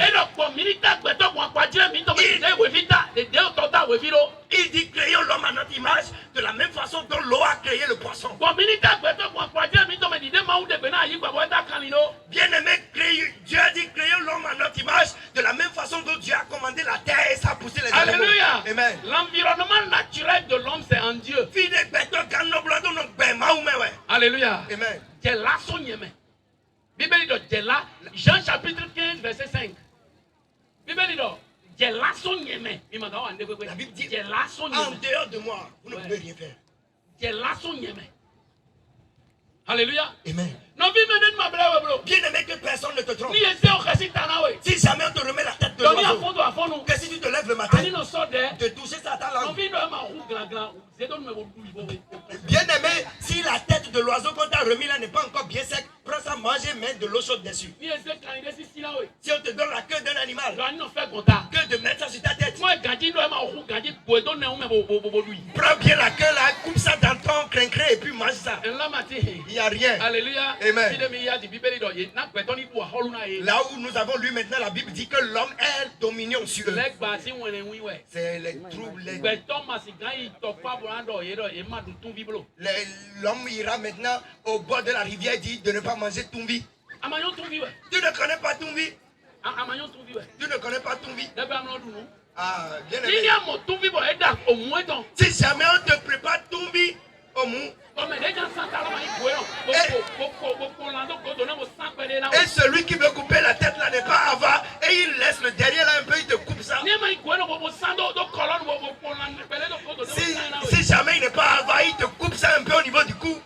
Il dit créons l'homme à notre image de la même façon dont l'eau a créé le poisson. Bien aimé, Dieu a dit créons l'homme à notre image de la même façon dont Dieu a commandé la terre et ça a poussé les animaux. Alléluia. Amen. L'environnement naturel de l'homme c'est en Dieu. Alléluia. Amen. Jean chapitre 15 verset 5. La Bible dit en dehors de moi, vous ne pouvez rien faire. Alléluia. Amen. Non, Bien aimé, que personne ne te trompe. Si jamais on te remet la tête de l'oiseau, que si tu te lèves le matin, de toucher ça à ta langue. Bien aimé, si la tête de l'oiseau qu'on t'a remis là n'est pas encore bien sec, prends ça, mange et mets de l'eau chaude dessus. Si on te donne la queue d'un animal, que de mettre ça sur ta tête. Prends bien la queue là, coupe ça dans ton crin-crin et puis mange ça. Il n'y a rien. Alléluia. Amen. Là où nous avons lu maintenant, la Bible dit que l'homme est dominion sur eux. C'est les troubles. L'homme ira maintenant au bord de la rivière et dit de ne pas manger Tumbi. Tu ne connais pas Tumbi? Tu ne connais pas Tumbi? Ah, bien aimé. Si jamais on te prépare Tumbi au mou, et celui qui veut couper la tête là n'est pas Ava et il laisse le derrière là un peu, il te coupe ça. Si jamais il n'est pas Ava, il te coupe ça un peu au niveau du cou.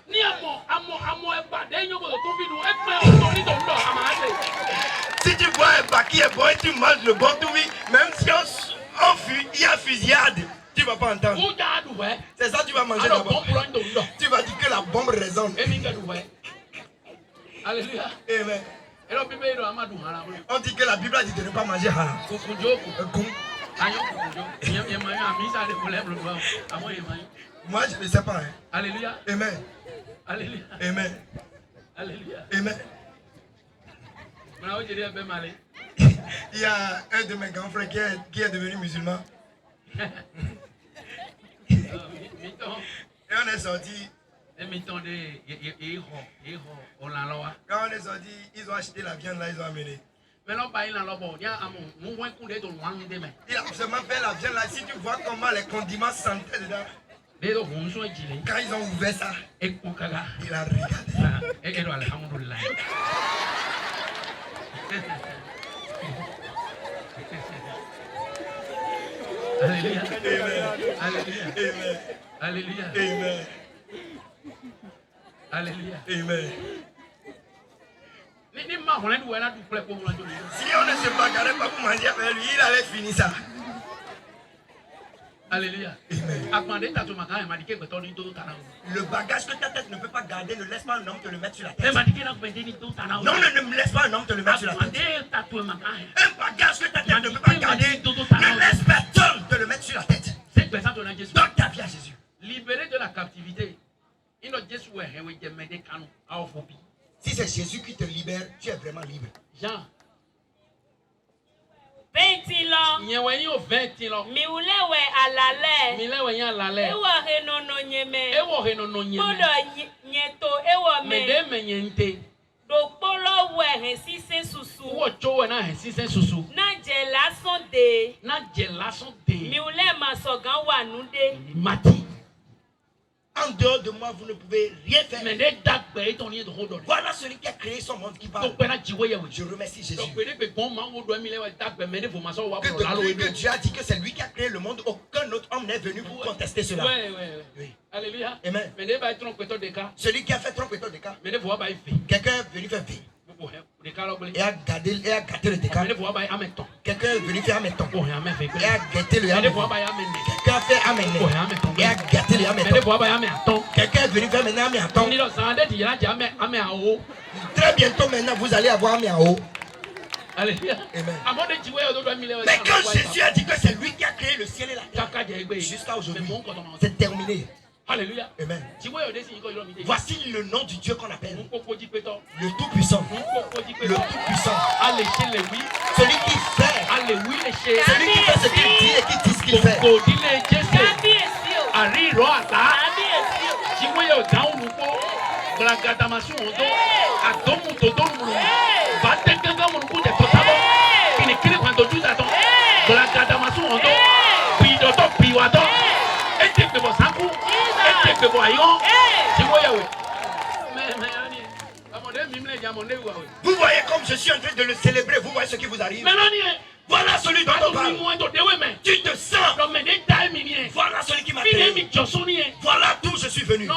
Si tu vois un bac qui est bon et tu manges le bon Tumbi, même si il y a fusillade, tu ne vas pas entendre. C'est ça tu vas manger d'abord. Tu vas dire que la bombe résonne. Alléluia. Amen. On dit que la Bible a dit de ne pas manger haram. Moi je ne sais pas. Hein. Alléluia. Amen. Alléluia. Amen. Alléluia. Amen. Il y a un de mes grands frères qui est devenu musulman. Et on est sorti. Quand on est sorti, ils ont acheté la viande là, ils ont amené. Il a seulement fait la viande là. Si tu vois comment les condiments sentaient dedans. Quand ils ont ouvert ça, il a regardé. Alléluia. Amen. Alléluia. Amen. Alléluia. Amen. Si on ne se bagarrait pas pour manger avec lui, il allait finir ça. Alléluia. Amen. Le bagage que ta tête ne peut pas garder, ne laisse pas un homme te le mettre sur la tête. Non, ne laisse pas un homme te le mettre sur la tête. Un bagage que ta tête ne peut pas garder, ne laisse personne te le mettre sur la tête. Donne ta vie à Jésus. Libéré de la captivité. Si c'est Jésus qui te libère, tu es vraiment libre. Jean. 20 Nyewe yo 20 lo. Miulewe alale. Milewe nya alale. Ewa henono nyeme. Ewo henono nyeme. Bodo nyeto ewa me. Mede menyente. Dokpolo we hensise susu. Wo chowe na hensise susu. Na jelason de. Na jelason de. Miule masogan wa nude. Mati. En dehors de moi, vous ne pouvez rien faire. Voilà celui qui a créé son monde qui parle. Je remercie Jésus. Que depuis que Dieu a dit que c'est lui qui a créé le monde, aucun autre homme n'est venu pour contester cela. Oui. Alléluia. Amen. Celui qui a fait trompeteur de cas. Quelqu'un est venu faire vie. Et a gâté le décal. Quelqu'un est venu faire ameton. Et a gâté le ameton. Quelqu'un a fait amener. Et a gâté le ameton. Quelqu'un est venu faire maintenant ameton. Très bientôt maintenant vous allez avoir ameton. Alléluia. Amen. Mais quand Jésus a dit que c'est lui qui a créé le ciel et la terre, jusqu'à aujourd'hui, c'est terminé. Alléluia. Amen. Voici le nom du Dieu qu'on appelle le Tout-Puissant. Le Tout-Puissant. Celui qui fait. Celui qui fait ce qu'il dit et qui dit ce qu'il fait. Vous voyez comme je suis en train de le célébrer, vous voyez ce qui vous arrive. Voilà celui dont on parle. Tu te sens. Voilà celui qui m'a créé. Voilà d'où je suis venu.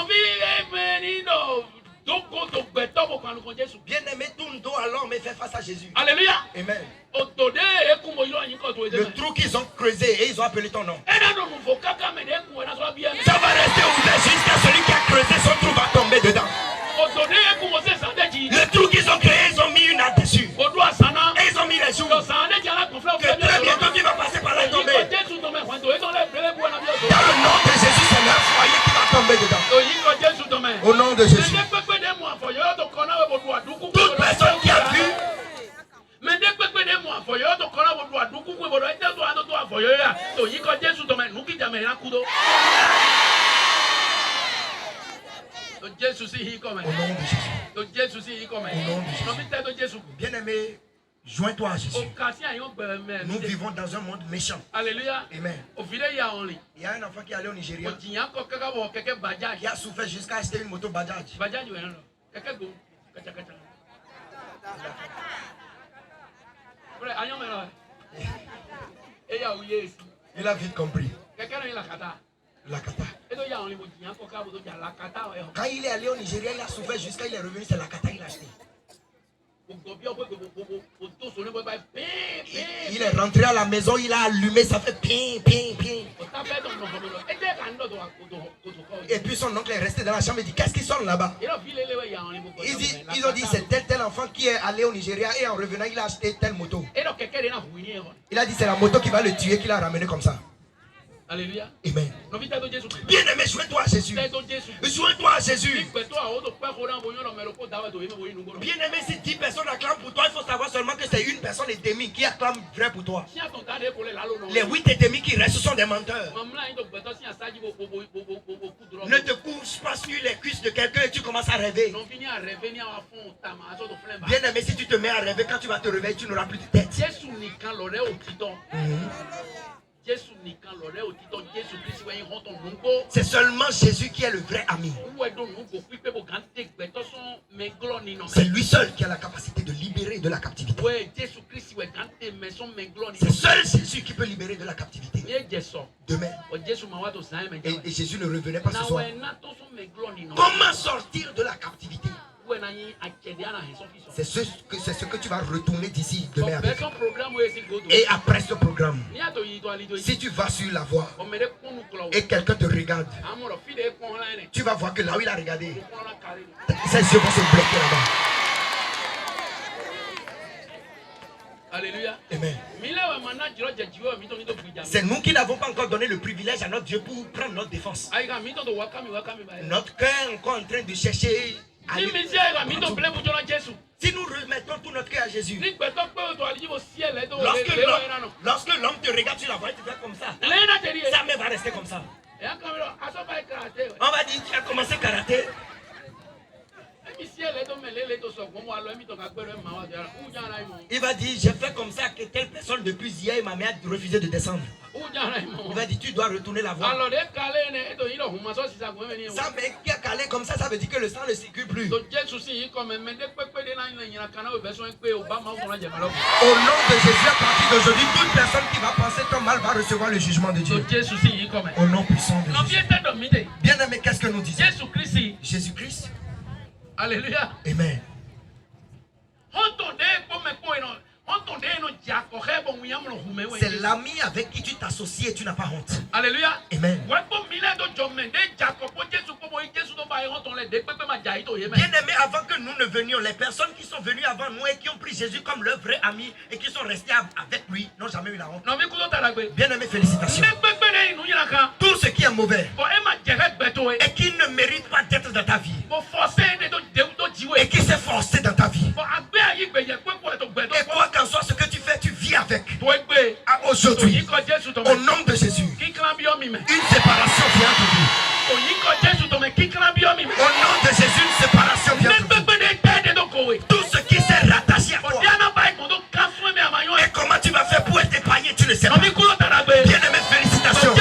Bien-aimé, tourne dos alors, mais fais face à Jésus. Alléluia. Amen. Le trou qu'ils ont creusé et ils ont appelé ton nom. Ça va rester ouvert jusqu'à celui qui a creusé son trou va tomber dedans. Le trou qu'ils ont créé, ils ont mis une hâte dessus. Et ils ont mis les jours. Que très bientôt tu vas passer par là et tomber. Dans le nom de Jésus, c'est leur foyer qui va tomber dedans. Au nom de Jésus. Toute personne qui a vu. Bien-aimé, joins-toi à Jésus. Nous vivons dans un monde méchant. Alléluia. Amen. Il y a un enfant qui est allé au Nigeria. Qui a souffert jusqu'à acheter une moto Bajaj. Il a vite compris. La kata. Quand il est allé au Nigeria, il a souffert jusqu'à il est revenu, c'est la kata qu'il a acheté. Il est rentré à la maison, il a allumé, ça fait ping, ping, ping. Et puis son oncle est resté dans la chambre et dit qu'est-ce qui sonne là-bas? Ils ont dit c'est tel enfant qui est allé au Nigeria et en revenant il a acheté telle moto. Il a dit c'est la moto qui va le tuer qu'il a ramené comme ça. Alléluia. Amen. Bien-aimé, joins-toi à Jésus. Joins-toi à Jésus. Bien-aimé, si 10 personnes acclament pour toi, il faut savoir seulement que c'est une personne et demie qui acclame vrai pour toi. Les 8 et demi qui restent sont des menteurs. Ne te couche pas sur les cuisses de quelqu'un et tu commences à rêver. Bien-aimé, si tu te mets à rêver, quand tu vas te réveiller, tu n'auras plus de tête. C'est seulement Jésus qui est le vrai ami. C'est lui seul qui a la capacité de libérer de la captivité. C'est seul Jésus qui peut libérer de la captivité. Demain. Et Jésus ne revenait pas ce soir. Comment sortir de la captivité? C'est ce que tu vas retourner d'ici demain avec. Et après ce programme, si tu vas sur la voie et quelqu'un te regarde, tu vas voir que là où il a regardé, ses yeux vont se bloquer là-bas. Alléluia. Amen. C'est nous qui n'avons pas encore donné le privilège à notre Dieu pour prendre notre défense. Notre cœur est encore en train de chercher. Si nous remettons tout notre cœur à Jésus, lorsque l'homme te regarde sur la voie, tu fais comme ça. Ça même va rester comme ça. On va dire, tu as commencé karaté. Il va dire, j'ai fait comme ça que telle personne depuis hier m'a refusé de descendre. Il va dire, tu dois retourner la voie. Ça, mais qui a calé comme ça veut dire que le sang ne circule plus. Au nom de Jésus, à partir d'aujourd'hui, toute personne qui va penser ton mal va recevoir le jugement de Dieu. Au nom puissant de Jésus. Bien aimé, qu'est-ce que nous disons? Jésus-Christ. Alléluia. Amen. C'est l'ami avec qui tu t'associes et tu n'as pas honte. Alléluia. Amen. Bien aimé, avant que nous ne venions, les personnes qui sont venues avant nous et qui ont pris Jésus comme leur vrai ami et qui sont restés avec lui n'ont jamais eu la honte. Bien aimé, félicitations. Tout ce qui est mauvais et qui ne mérite pas d'être dans ta vie et qui s'est forcé dans ta vie, et quoi qu'en soit ce que tu fais, tu vis avec. Aujourd'hui, au nom de Jésus, une séparation vient te dire. Au nom de Jésus, une séparation vient te dire. Tout ce qui s'est rattaché à toi. Et comment tu vas faire pour être épargné, tu ne sais pas. Bien aimé, félicitations. Au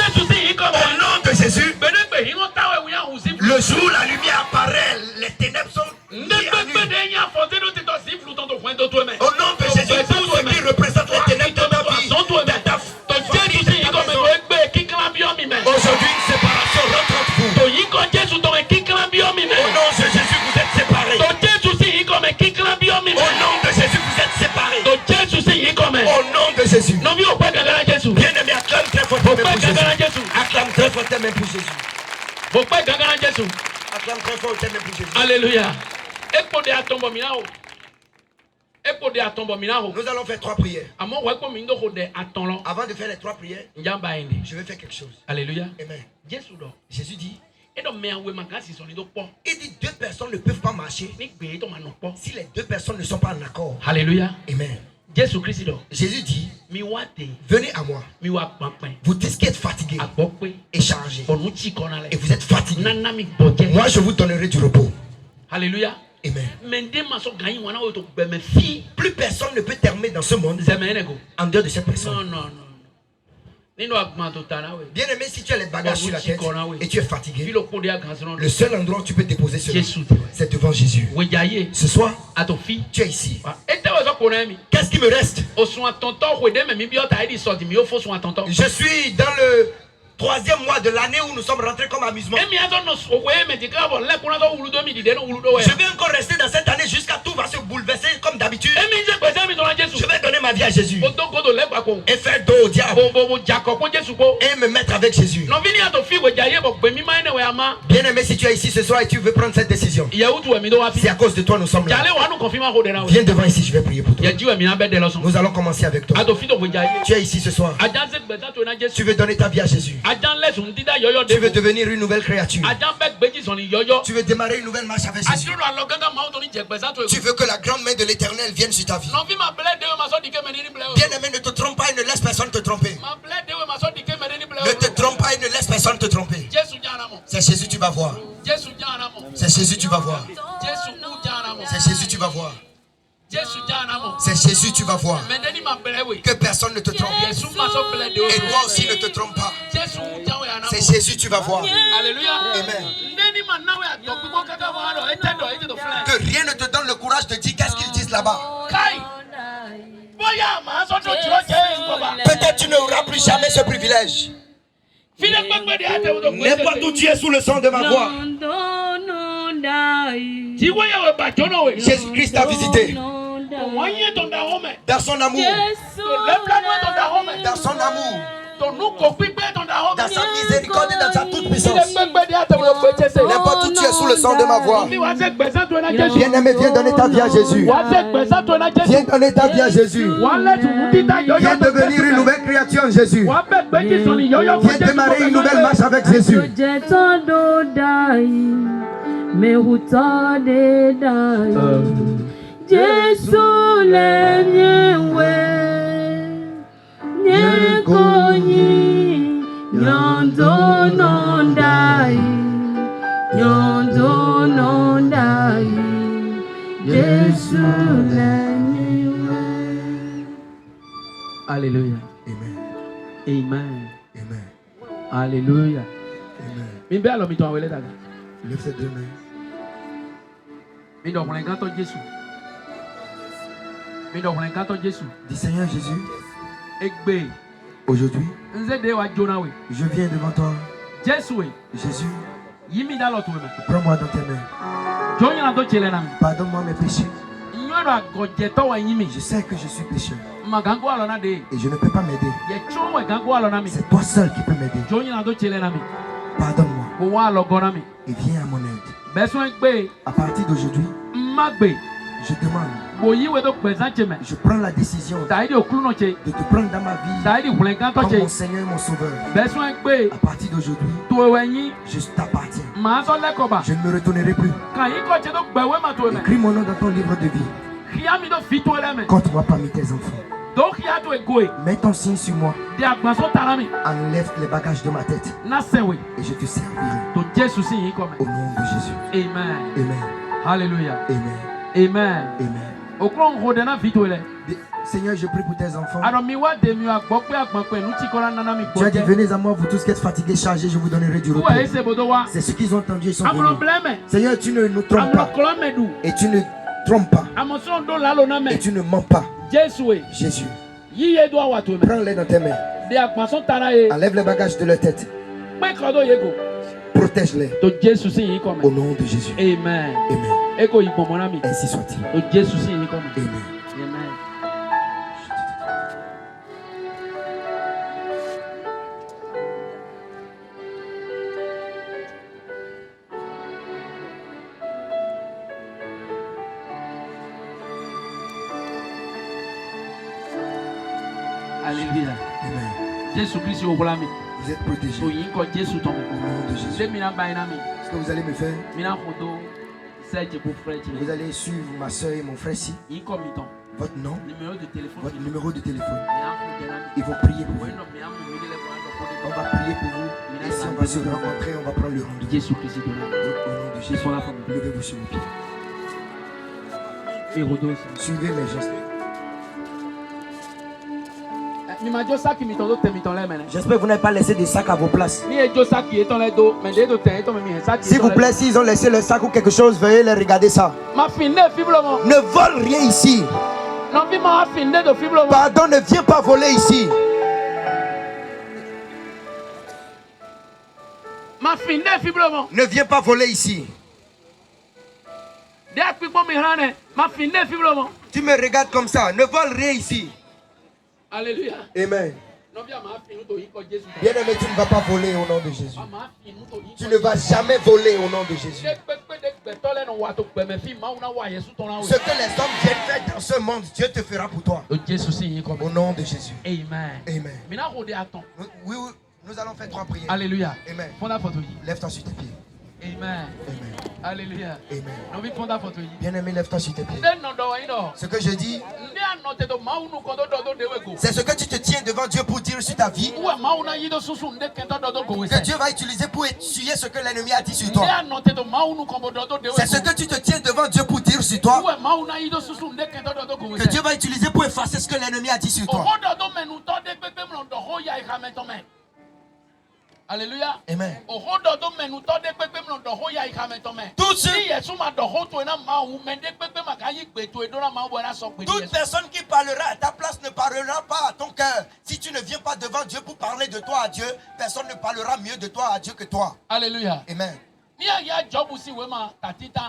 nom de Jésus, le jour la lumière apparaît, les ténèbres sont liées à lui. Au nom de Jésus, tout ce qui représente les ténèbres de ta vie, aujourd'hui une séparation rentre entre vous. Au nom de Jésus, vous êtes séparés. Au nom de Jésus, vous êtes séparés. Au nom de Jésus. Bien aimé, acclame très fort tes mains pour Jésus. Acclame très fort tes mains pour Jésus. Acclame très fort tes mains pour Jésus. Alléluia. Nous allons faire 3 prières. Avant de faire les 3 prières, je vais faire quelque chose. Alléluia. Amen. Jésus dit, il dit 2 personnes ne peuvent pas marcher si les 2 personnes ne sont pas en accord. Alléluia. Amen. Jésus dit, venez à moi. Vous dites qu'être fatigué et chargé et vous êtes fatigué. Moi je vous donnerai du repos. Alléluia. Amen. Plus personne ne peut terminer dans ce monde en dehors de cette personne. Non. Bien aimé, si tu as les bagages sur la tête et tu es fatigué, le seul endroit où tu peux déposer cela, c'est devant Jésus. Ce soir, tu es ici. Qu'est-ce qui me reste? Je suis dans le 3e mois de l'année où nous sommes rentrés comme amusement. Je vais encore rester dans cette année jusqu'à tout va se bouleverser comme d'habitude. Je vais donner ma vie à Jésus et faire dos au diable et me mettre avec Jésus. Bien aimé, si tu es ici ce soir et tu veux prendre cette décision, c'est à cause de toi nous sommes là. Viens devant ici, je vais prier pour toi. Nous allons commencer avec toi. Tu es ici ce soir. Tu veux donner ta vie à Jésus. Tu veux devenir une nouvelle créature. Tu veux démarrer une nouvelle marche avec Jésus. Tu veux que la grande main de l'Éternel vienne sur ta vie. Bien aimé, ne te trompe pas et ne laisse personne te tromper. Ne te trompe pas et ne laisse personne te tromper. C'est Jésus tu vas voir. C'est Jésus tu vas voir. C'est Jésus tu vas voir. C'est Jésus tu vas voir. Que personne ne te trompe. Et toi aussi ne te trompe pas. C'est Jésus tu vas voir. Alléluia. Amen. Que rien ne te donne le courage de dire qu'est-ce qu'ils disent là-bas. Peut-être tu n'auras plus jamais ce privilège. N'importe où tu es sous le son de ma voix, Jésus-Christ t'a visité. Dans son amour. Dans son amour. Dans sa miséricorde et dans sa toute puissance. N'importe où tu es sous le son de ma voix. Bien-aimé, viens donner ta vie à Jésus. Viens donner ta vie à Jésus. Viens devenir une nouvelle créature en Jésus. Viens démarrer une nouvelle marche avec Jésus. Jesu lenyewe nyekonyi nyondo nondai Jesu lenyewe. Alléluia. Amen. Amen. Amen. Alléluia. Amen. Mimbe alo mi to awele daga. Lève tes deux mains. Mi do kun kan to Jésus. Mi do kun kan to Jésus. Dis Seigneur Jésus, Egbe. aujourd'hui, Nze de wa jona we. je viens devant toi. Jésus we. Jésus, Yimi da lo to me. prends-moi dans tes mains. Jonya na to chele na mi. Pardonne-moi mes péchés. Nyo do agoje to wa yimi. Je sais que je suis pécheur Magango alo na de. et je ne peux pas m'aider. Ye chon we gango alo na mi. C'est toi seul qui peux m'aider. Jonya na to chele na mi. Pardonne-moi Ko wa lo go na mi. et viens à mon aide. Beso egbe. À partir d'aujourd'hui, Magbe. je demande, Boyi we do pe san cheme. je prends la décision Taidi okulu no che. de te prendre dans ma vie Taidi hulen kan to comme che. mon Seigneur et mon Sauveur. Beso egbe. À partir d'aujourd'hui, To wenyi. je t'appartiens. Ma so le ko ba. Je ne me retournerai plus. Kan yi ko che do gbe we ma to me. Écris mon nom dans ton livre de vie. Kia mi do fi to le me. Compte-moi parmi tes enfants. Do kia to egoe. Mets ton signe sur moi. De agbaso tara mi. Enlève les bagages de ma tête Na sewe. et je te servirai. To Jésus si yi ko me. Au nom de Jésus. Amen. Amen. Hallelujah. Amen. Amen. Amen. Okron rode na fi to le. Seigneur, je prie pour tes enfants. Alors mi wa de mi agbo pe agbon pe nu ti ko na na mi Tu as dit, gbo. venez à moi, vous tous qui êtes fatigués, chargés, je vous donnerai du repos. Wa ese bodo wa. C'est ce qu'ils ont entendu, ils sont Amro venus. bleme. Seigneur, tu ne nous trompes Amro pas. klomedu. Et tu ne trompes pas. Amoson do lalo na Et me. tu ne mens pas. Jésus we. Jésus, Yi ye do wa to me. prends-les dans tes mains. De agbaso tara ye. Enlève les bagages de leur tête. Pe ko do yego. Protège-les. To Jésus si yi ko me. Au nom de Jésus. Amen. Amen. Eko yi pomo na mi. Ainsi soit-il. To Jésus si yi ko me. Amen. Amen. Alléluia. Amen. Jésus Christ au blâme. Vous êtes protégés. So yi ko Jésus to Au me. nom de Jésus. Le mina ba na mi. Ce que vous allez me faire, Mina kodo seje pour frère. vous allez suivre ma soeur et mon frère ici. Yi ko mi ton. Votre nom, Numéro de téléphone. votre numéro de téléphone. Mina ko de na mi. Ils vont prier pour vous. Bueno, mi amo mi le On va prier pour vous. Et si on va se rencontrer, on va prendre le rendez-vous. Jésus Christ de la. Au nom de Ils Jésus. sont là pour nous. Levez-vous sur vos pieds. Et Rodos. Suivez mes gestes. Mi ma josa ki mi ton do te mi ton le mena. J'espère que vous n'avez pas laissé des sacs à vos places. Mi e josa ki e ton le do, mais de do te e ton mi sa ki. S'il vous plaît, s'ils ont laissé le sac ou quelque chose, veuillez les regarder ça. Ma fin ne fiblo. Ne vole rien ici. Non vi ma fin ne do fiblo. Pardon, ne viens pas voler ici. Ma fin ne fiblo. Ne viens pas voler ici. De akpipo mi rane, ma fin ne fiblo. Tu me regardes comme ça. Ne vole rien ici. Alléluia. Amen. Non vi ma fin do yi ko Jésus. Bien aimé, tu ne vas pas voler au nom de Jésus. Ma fin do yi. Tu ne vas jamais voler au nom de Jésus. Ce que les hommes viennent faire dans ce monde, Dieu te fera pour toi. Au nom de Jésus. Amen. Amen. Oui, nous allons faire 3 prières. Alléluia. Amen. Lève-toi sur tes pieds. Amen. Amen. Alléluia. Amen. Bien aimé, lève-toi sur tes pieds. Ce que je dis, c'est ce que tu te tiens devant Dieu pour dire sur ta vie. Que Dieu va utiliser pour essuyer ce que l'ennemi a dit sur toi. C'est ce que tu te tiens devant Dieu pour dire sur toi. Que Dieu va utiliser pour effacer ce que l'ennemi a dit sur toi. Alléluia. Amen. Toute personne qui parlera à ta place ne parlera pas à ton cœur. Si tu ne viens pas devant Dieu pour parler de toi à Dieu, personne ne parlera mieux de toi à Dieu que toi. Alléluia. Amen.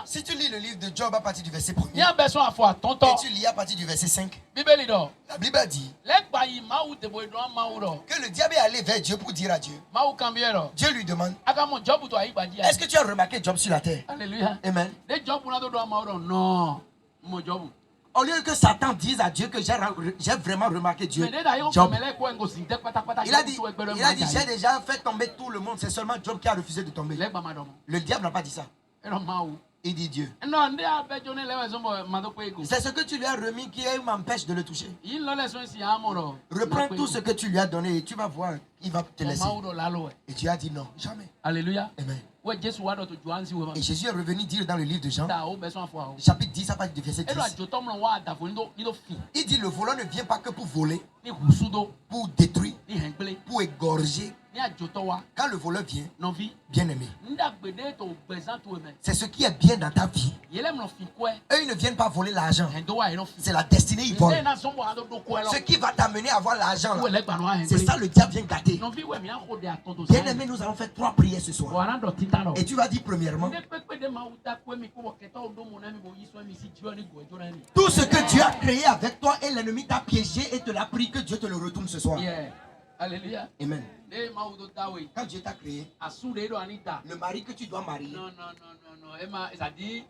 Si tu lis le livre de Job à partir du verset 1er, et tu lis à partir du verset 5, la Bible dit que le diable est allé vers Dieu pour dire à Dieu. Dieu lui demande, est-ce que tu as remarqué Job sur la terre? Alléluia. Amen. Au lieu que Satan dise à Dieu que j'ai vraiment remarqué Dieu, Job, il a dit j'ai déjà fait tomber tout le monde, c'est seulement Job qui a refusé de tomber. Le diable n'a pas dit ça. Il dit Dieu. C'est ce que tu lui as remis qui m'empêche de le toucher. Reprends tout ce que tu lui as donné et tu vas voir, il va te laisser. Et tu as dit non, jamais. Alléluia. Amen. Et Jésus est revenu dire dans le livre de Jean, chapitre 10, à partir du verset 10. Il dit le voleur ne vient pas que pour voler, pour détruire, pour égorger. Quand le voleur vient, bien aimé, c'est ce qui est bien dans ta vie. Eux, ils ne viennent pas voler l'argent. C'est la destinée, ils volent. Ce qui va t'amener à avoir l'argent, c'est ça le diable vient gâter. Bien aimé, nous allons faire 3 prières ce soir. Et tu vas dire premièrement, tout ce que Dieu a créé avec toi et l'ennemi t'a piégé et te l'a pris, que Dieu te le retourne ce soir. Alléluia. Amen. Quand Dieu t'a créé, le mari que tu dois marier. Non. Ça dit,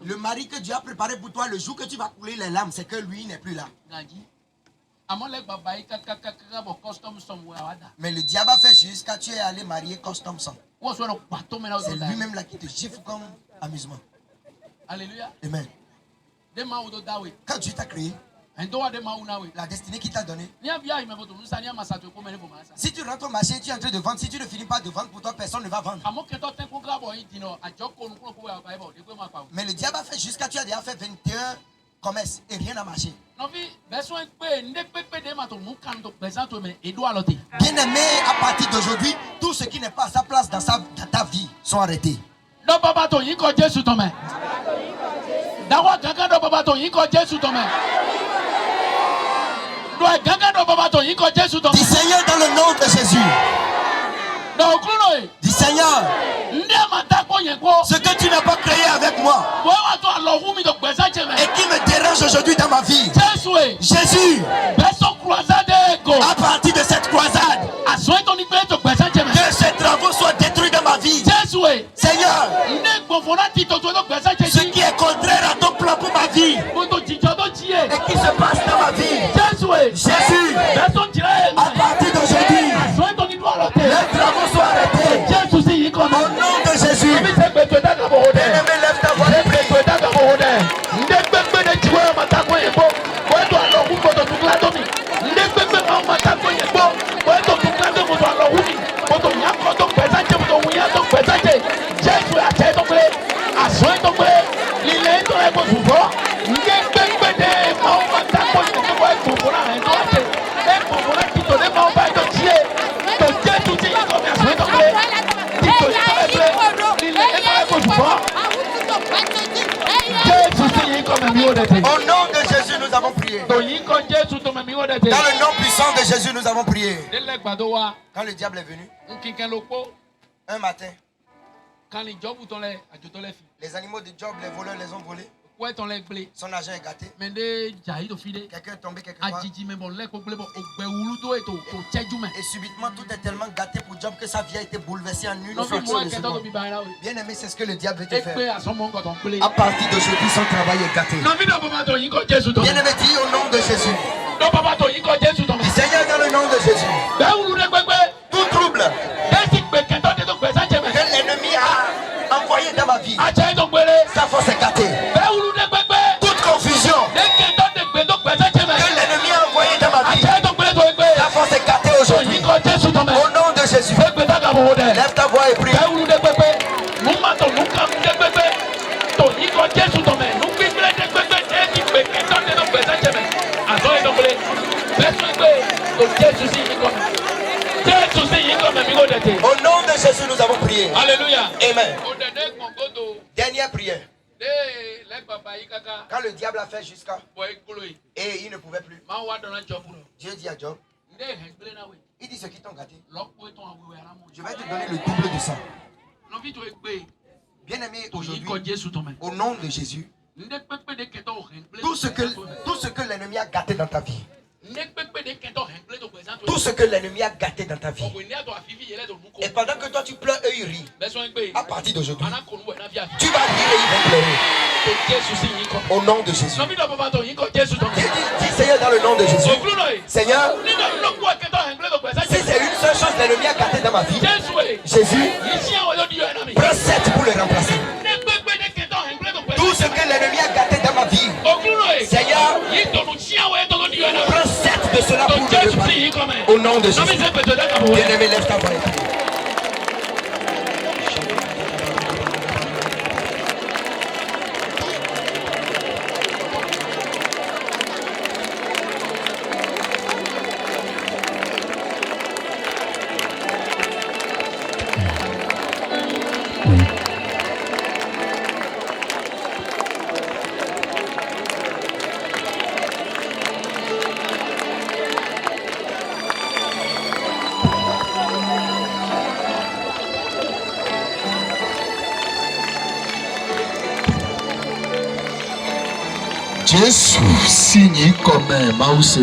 le mari que Dieu a préparé pour toi le jour que tu vas couler les larmes, c'est que lui n'est plus là. Mais le diable a fait jusqu'à tu es allé marier custom sang. C'est lui-même là qui te gifle comme amusement. Alléluia. Amen. Quand Dieu t'a créé, la destinée qu'il t'a donnée. Si tu rentres au marché, tu es en train de vendre. Si tu ne finis pas de vendre pour toi, personne ne va vendre. Mais le diable a fait jusqu'à tu as déjà fait 21 commerces et rien n'a marché. Bien aimé, à partir d'aujourd'hui, tout ce qui n'est pas à sa place dans ta vie sont arrêtés. Dis Seigneur dans le nom de Jésus. Dis Seigneur, ce que tu n'as pas créé avec moi et qui me dérange aujourd'hui dans ma vie, Jésus, à partir de cette croisade, que ces travaux soient détruits dans ma vie. Seigneur, ce qui est contraire à ton plan pour ma vie et qui se passe dans ma vie, Jésus, à partir d'aujourd'hui, les travaux soient arrêtés. Au nom de Jésus. Bien-aimé, lève ta voix et prie. Au nom de Jésus, nous avons prié. Dans le nom puissant de Jésus, nous avons prié. Quand le diable est venu, un matin, les animaux de Job, les voleurs les ont volés. Son argent est gâté. Quelqu'un est tombé quelque part. Et subitement tout est tellement gâté pour Job que sa vie a été bouleversée en une fraction de seconde. Bien aimé, c'est ce que le diable veut te faire. À partir d'aujourd'hui, son travail est gâté. Bien aimé, dis au nom de Jésus. Dis Seigneur dans le nom de Jésus. Tout trouble que l'ennemi a envoyé dans ma vie, sa force est gâtée. Toute confusion que l'ennemi a envoyé dans ma vie, sa force est gâtée aujourd'hui. Au nom de Jésus. Lève ta voix et prie. Au nom de Jésus, nous avons prié. Alléluia. Amen. Dernière prière. Quand le diable a fait jusqu'à et il ne pouvait plus, Dieu dit à Job, il dit ceux qui t'ont gâté, je vais te donner le double de ça. Bien aimé, aujourd'hui, au nom de Jésus, tout ce que l'ennemi a gâté dans ta vie, tout ce que l'ennemi a gâté dans ta vie, et pendant que toi tu pleures, eux ils rient. À partir d'aujourd'hui, tu vas rire et ils vont pleurer. Au nom de Jésus. Dis Seigneur dans le nom de Jésus. Seigneur, si c'est une seule chose l'ennemi a gâté dans ma vie, Jésus prend 7 pour le remplacer. Tout ce que l'ennemi a gâté dans ma vie, Seigneur, prends 7 de cela pour le réparer. Au nom de Jésus. Bien-aimé, lève ta voix et prie. Jésus signe comme un mouse.